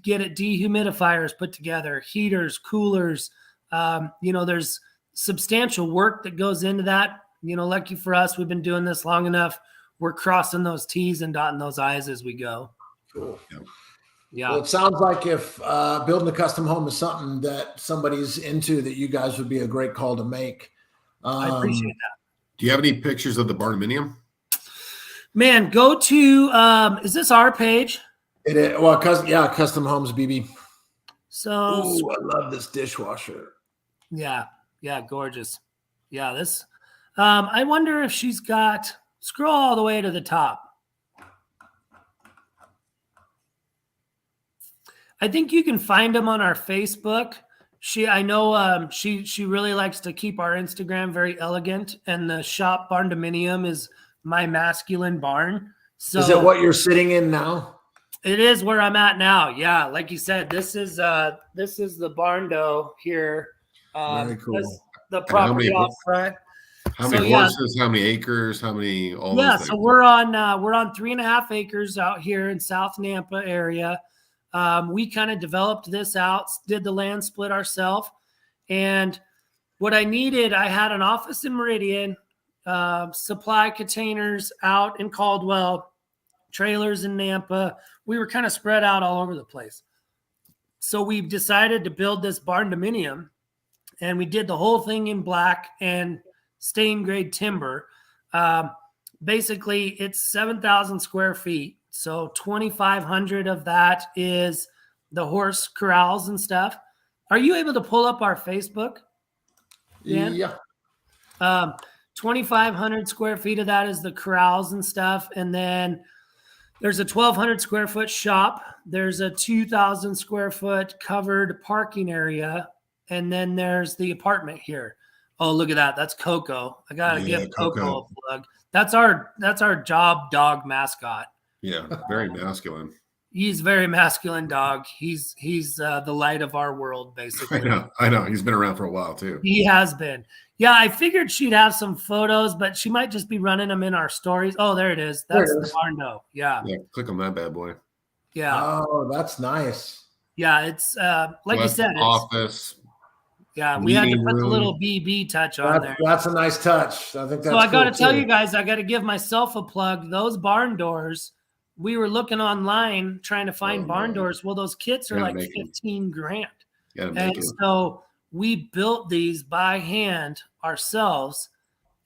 get it dehumidifiers put together, heaters, coolers. There's substantial work that goes into that. Lucky for us, we've been doing this long enough. We're crossing those T's and dotting those I's as we go. Cool. Yeah. Well, it sounds like if building a custom home is something that somebody's into, that you guys would be a great call to make. I appreciate that. Do you have any pictures of the barndominium? Man, go to, is this our page? It is. Well, Custom Homes, BB. So I love this dishwasher. Yeah, gorgeous. Yeah, this. I wonder if she's got. Scroll all the way to the top. I think you can find them on our Facebook. I know she really likes to keep our Instagram very elegant, and the shop barndominium is my masculine barn. So is it what you're sitting in now? It is where I'm at now. Yeah, like you said, this is the barn dough here. Very cool. The property out front. How many horses? How many acres? How many? So we're on 3.5 acres out here in South Nampa area. We kind of developed this out, did the land split ourselves, and what I needed, I had an office in Meridian, supply containers out in Caldwell, trailers in Nampa. We were kind of spread out all over the place. So we decided to build this barndominium, and we did the whole thing in black and stained grade timber. Basically, it's 7,000 square feet. So 2,500 of that is the horse corrals and stuff. Are you able to pull up our Facebook? Dan? Yeah. 2,500 square feet of that is the corrals and stuff. And then there's a 1,200 square foot shop. There's a 2,000 square foot covered parking area. And then there's the apartment here. Oh, look at that. That's Coco. I got to give Coco a plug. That's our job dog mascot. Yeah. Very masculine. He's a very masculine dog. He's the light of our world, basically. I know. He's been around for a while too. He has been. Yeah, I figured she'd have some photos, but she might just be running them in our stories. Oh, there it is. That's the barn. Yeah. Yeah. Click on that bad boy. Yeah. Oh, that's nice. Yeah, it's like you said, office. Yeah, we had to put the little BB touch on there. That's a nice touch. I think that's so. I got to cool tell you guys, I got to give myself a plug. Those barn doors, we were looking online trying to find barn doors. Well, those kits are like $15,000, and so we built these by hand ourselves,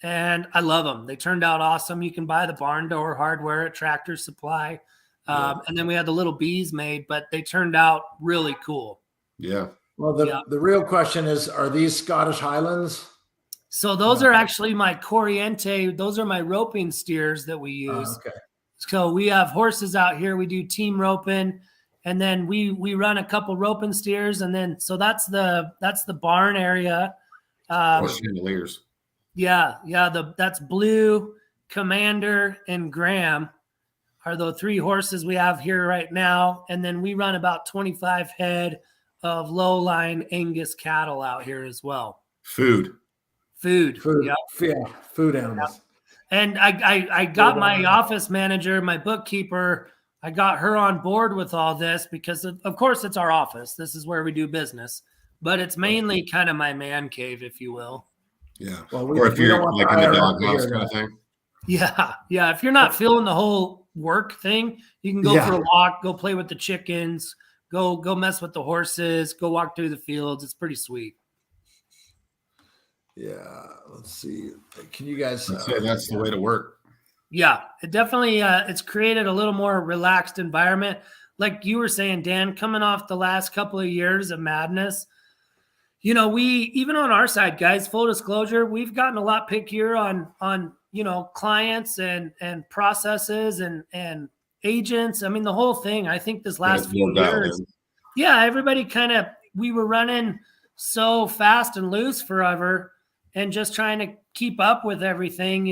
and I love them. They turned out awesome. You can buy the barn door hardware at Tractor Supply, and then we had the little bees made, but they turned out really cool. Yeah. Well, the real question is, are these Scottish Highlands? So those are actually my Corriente. Those are my roping steers that we use. Okay. So we have horses out here. We do team roping, and then we run a couple roping steers, and then so that's the barn area. Chandeliers. Yeah. That's Blue, Commander, and Graham are the three horses we have here right now, and then we run about 25 head of low-line Angus cattle out here as well. Food. Yep. Yeah, food animals. Yep. And I got my office manager, my bookkeeper, I got her on board with all this because, of course, it's our office. This is where we do business. But it's mainly kind of my man cave, if you will. Yeah. Well, or if you're like in the doghouse kind of thing. Yeah. Yeah. If you're not feeling the whole work thing, you can go for a walk, go play with the chickens, go mess with the horses, go walk through the fields. It's pretty sweet. Yeah. Let's see. Can you guys? That's the way to work. Yeah, it definitely it's created a little more relaxed environment. Like you were saying, Dan, coming off the last couple of years of madness, we even on our side, guys, full disclosure, we've gotten a lot pickier on clients and processes and agents. I mean, the whole thing. I think this last few years, everybody we were running so fast and loose forever and just trying to keep up with everything.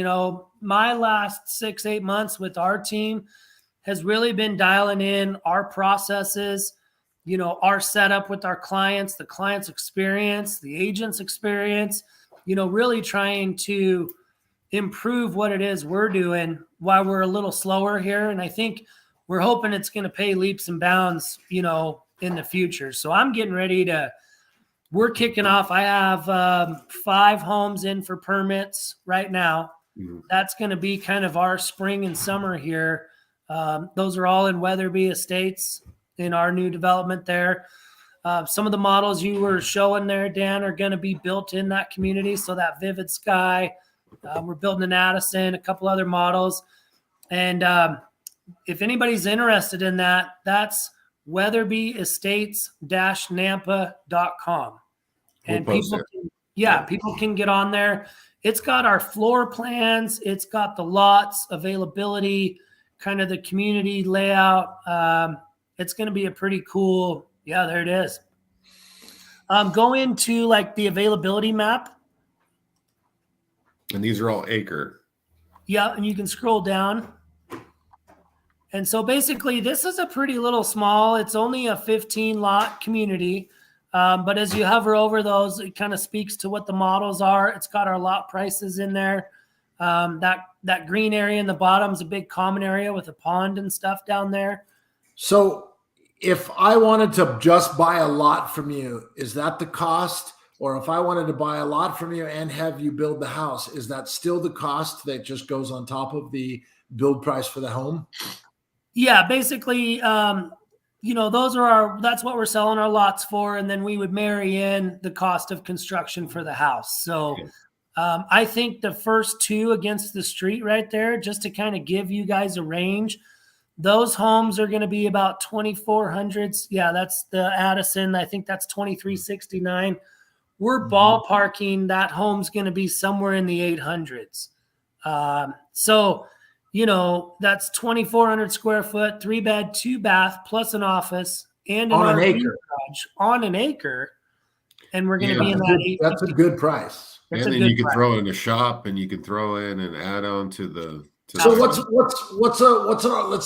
My last 6-8 months with our team has really been dialing in our processes, our setup with our clients, the client's experience, the agent's experience, really trying to improve what it is we're doing while we're a little slower here. And I think we're hoping it's going to pay leaps and bounds, in the future. So I'm getting ready we're kicking off. I have 5 homes in for permits right now. Mm-hmm. That's going to be kind of our spring and summer here. Those are all in Weatherby Estates in our new development there. Some of the models you were showing there, Dan, are going to be built in that community. So that Vivid Sky, we're building an Addison, a couple other models. And if anybody's interested in that, that's weatherbyestates-nampa.com. And people can get on there. It's got our floor plans. It's got the lots, availability, kind of the community layout. It's going to be a pretty cool. Yeah, there it is. Go into like the availability map. And these are all acre. Yeah, and you can scroll down. And so basically this is a pretty little small, it's only a 15 lot community. But as you hover over those, it kind of speaks to what the models are. It's got our lot prices in there. That green area in the bottom is a big common area with a pond and stuff down there. So if I wanted to just buy a lot from you, is that the cost? Or if I wanted to buy a lot from you and have you build the house, is that still the cost that just goes on top of the build price for the home? Yeah, basically, that's what we're selling our lots for. And then we would marry in the cost of construction for the house. So I think the first 2 against the street right there, just to kind of give you guys a range, Those homes are going to be about 2,400s. Yeah, that's the Addison. I think that's 2,369. We're ballparking that home's going to be somewhere in the 800s. So, that's 2,400 square foot, 3-bed, 2-bath, plus an office and an RV garage on an acre. And we're going to be in that. That's a good price. And then you can throw in a shop, and you can throw in an add-on to the. So what's let's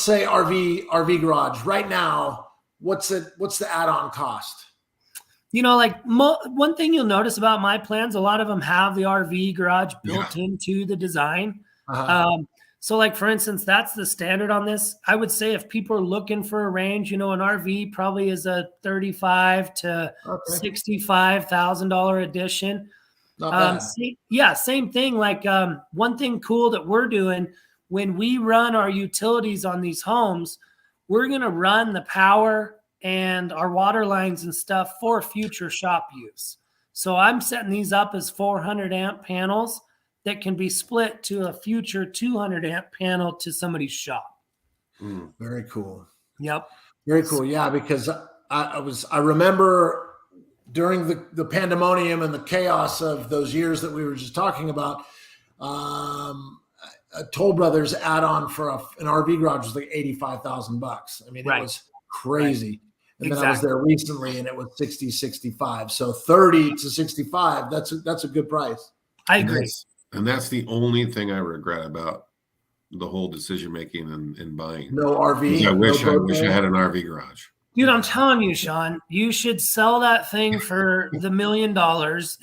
say RV garage right now? What's the add-on cost? One thing you'll notice about my plans, a lot of them have the RV garage built into the design. So like, for instance, that's the standard on this. I would say if people are looking for a range, an RV probably is a $35,000 to $65,000 addition. Same thing. Like one thing cool that we're doing when we run our utilities on these homes, we're going to run the power and our water lines and stuff for future shop use. So I'm setting these up as 400 amp panels that can be split to a future 200 amp panel to somebody's shop. Very cool. Yep. Very cool. Yeah, because I remember during the pandemonium and the chaos of those years that we were just talking about, a Toll Brothers add-on for an RV garage was like $85,000. I mean, it was crazy. Right. And then I was there recently, and it was 60, 65. So 30 to 65. That's a good price. I agree. And that's the only thing I regret about the whole decision making and buying. No RV. I wish I had an RV garage. Dude, I'm telling you, Shaun, you should sell that thing for the $1 million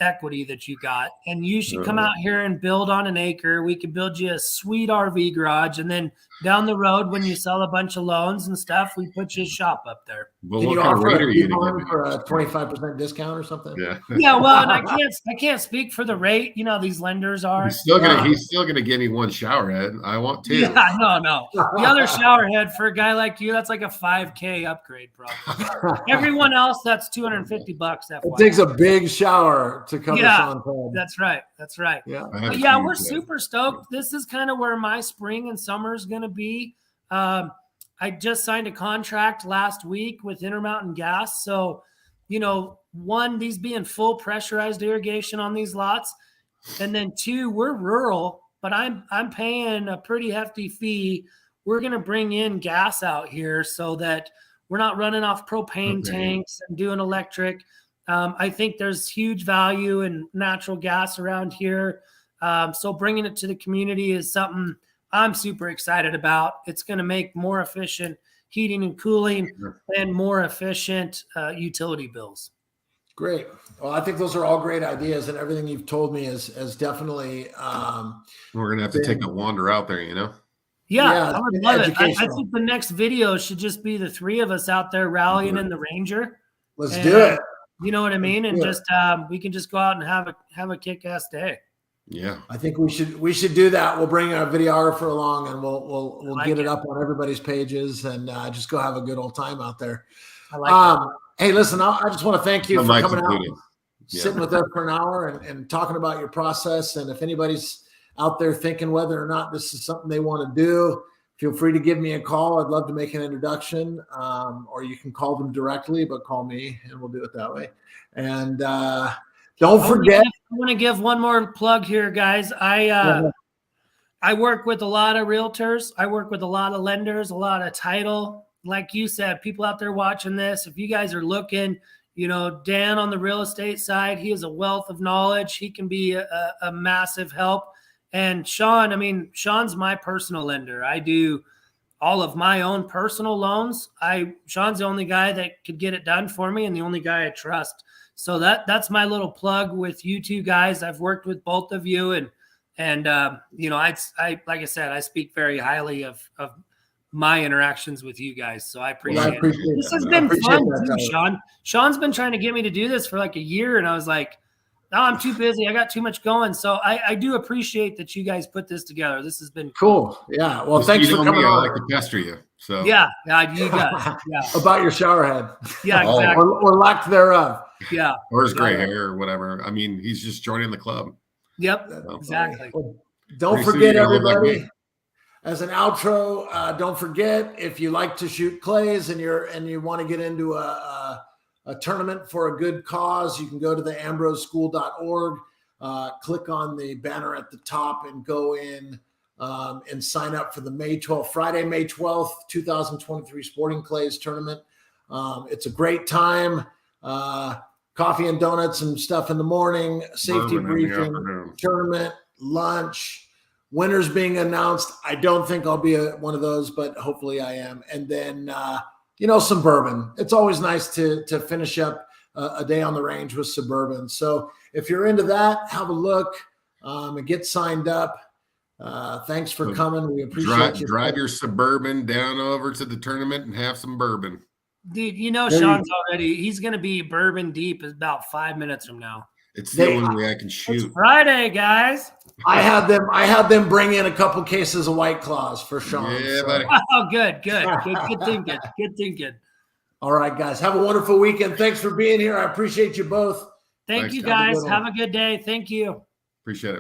equity that you got. And you should come out here and build on an acre. We could build you a sweet RV garage. And then down the road, when you sell a bunch of loans and stuff, we put you a shop up there. Well, what kind of rate are you going to for a 25% discount or something? Yeah. Yeah. Well, and I can't speak for the rate. These lenders are. He's still gonna give me one shower head. I want two. Yeah, no. The other shower head for a guy like you, that's like a $5,000 upgrade, probably. Everyone else, that's $250. It takes a big shower to cover Shaun's head. That's right. Yeah. But yeah, we're super stoked. This is kind of where my spring and summer is going to be. I just signed a contract last week with Intermountain Gas. So, one, these being full pressurized irrigation on these lots. And then two, we're rural, but I'm paying a pretty hefty fee. We're going to bring in gas out here so that we're not running off propane tanks and doing electric. I think there's huge value in natural gas around here. So bringing it to the community is something I'm super excited about. It's going to make more efficient heating and cooling and more efficient utility bills. Great. Well, I think those are all great ideas, and everything you've told me is definitely. We're going to have to take a wander out there, Yeah, I would love it. I think the next video should just be the three of us out there rallying in the Ranger. Let's do it. You know what I mean? And just we can just go out and have a kick-ass day. Yeah, I think we should do that. We'll bring a videographer along, and we'll get it up on everybody's pages, and just go have a good old time out there. I like that. Hey, listen, I just want to thank you for coming out, sitting with us for an hour, and talking about your process. And if anybody's out there thinking whether or not this is something they want to do, feel free to give me a call. I'd love to make an introduction, or you can call them directly, but call me, and we'll do it that way. And don't forget. I want to give one more plug here, guys. I work with a lot of realtors. I work with a lot of lenders, a lot of title. Like you said, people out there watching this, if you guys are looking, Dan on the real estate side, he has a wealth of knowledge. He can be a massive help. And Shaun, Shaun's my personal lender. I do all of my own personal loans. Shaun's the only guy that could get it done for me and the only guy I trust. So that's my little plug with you two guys. I've worked with both of you, and I like I said, I speak very highly of my interactions with you guys. So I appreciate it. This has been fun too, Shaun. Shaun's been trying to get me to do this for like a year, and I was like, no, I'm too busy. I got too much going. So I do appreciate that you guys put this together. This has been cool. Yeah. Well, thanks for coming on. I like to pester you. So yeah, you guys. Yeah. About your shower head. Yeah, exactly. or lack thereof. Yeah. Or his gray hair or whatever. He's just joining the club. Yep. Exactly. Well, don't forget, everybody. as an outro, don't forget, if you like to shoot clays and you want to get into a tournament for a good cause, you can go to the ambroseschool.org, click on the banner at the top and go in and sign up for the Friday, May 12th, 2023 Sporting Clays Tournament. It's a great time. Coffee and donuts and stuff in the morning, safety briefing, tournament, lunch, winners being announced. I don't think I'll be one of those, but hopefully I am. And then, some bourbon. It's always nice to finish up a day on the range with some bourbon. So if you're into that, have a look and get signed up. Thanks for coming. We appreciate you. Drive your Suburban down over to the tournament and have some bourbon. Dude, Shaun's he's going to be bourbon deep about 5 minutes from now. It's the only way I can shoot. It's Friday, guys. I had them bring in a couple cases of White Claws for Shaun. Yeah, buddy. Oh, good thinking. Good thinking. All right, guys. Have a wonderful weekend. Thanks for being here. I appreciate you both. Thank you, guys. Have a good day. Thank you. Appreciate it.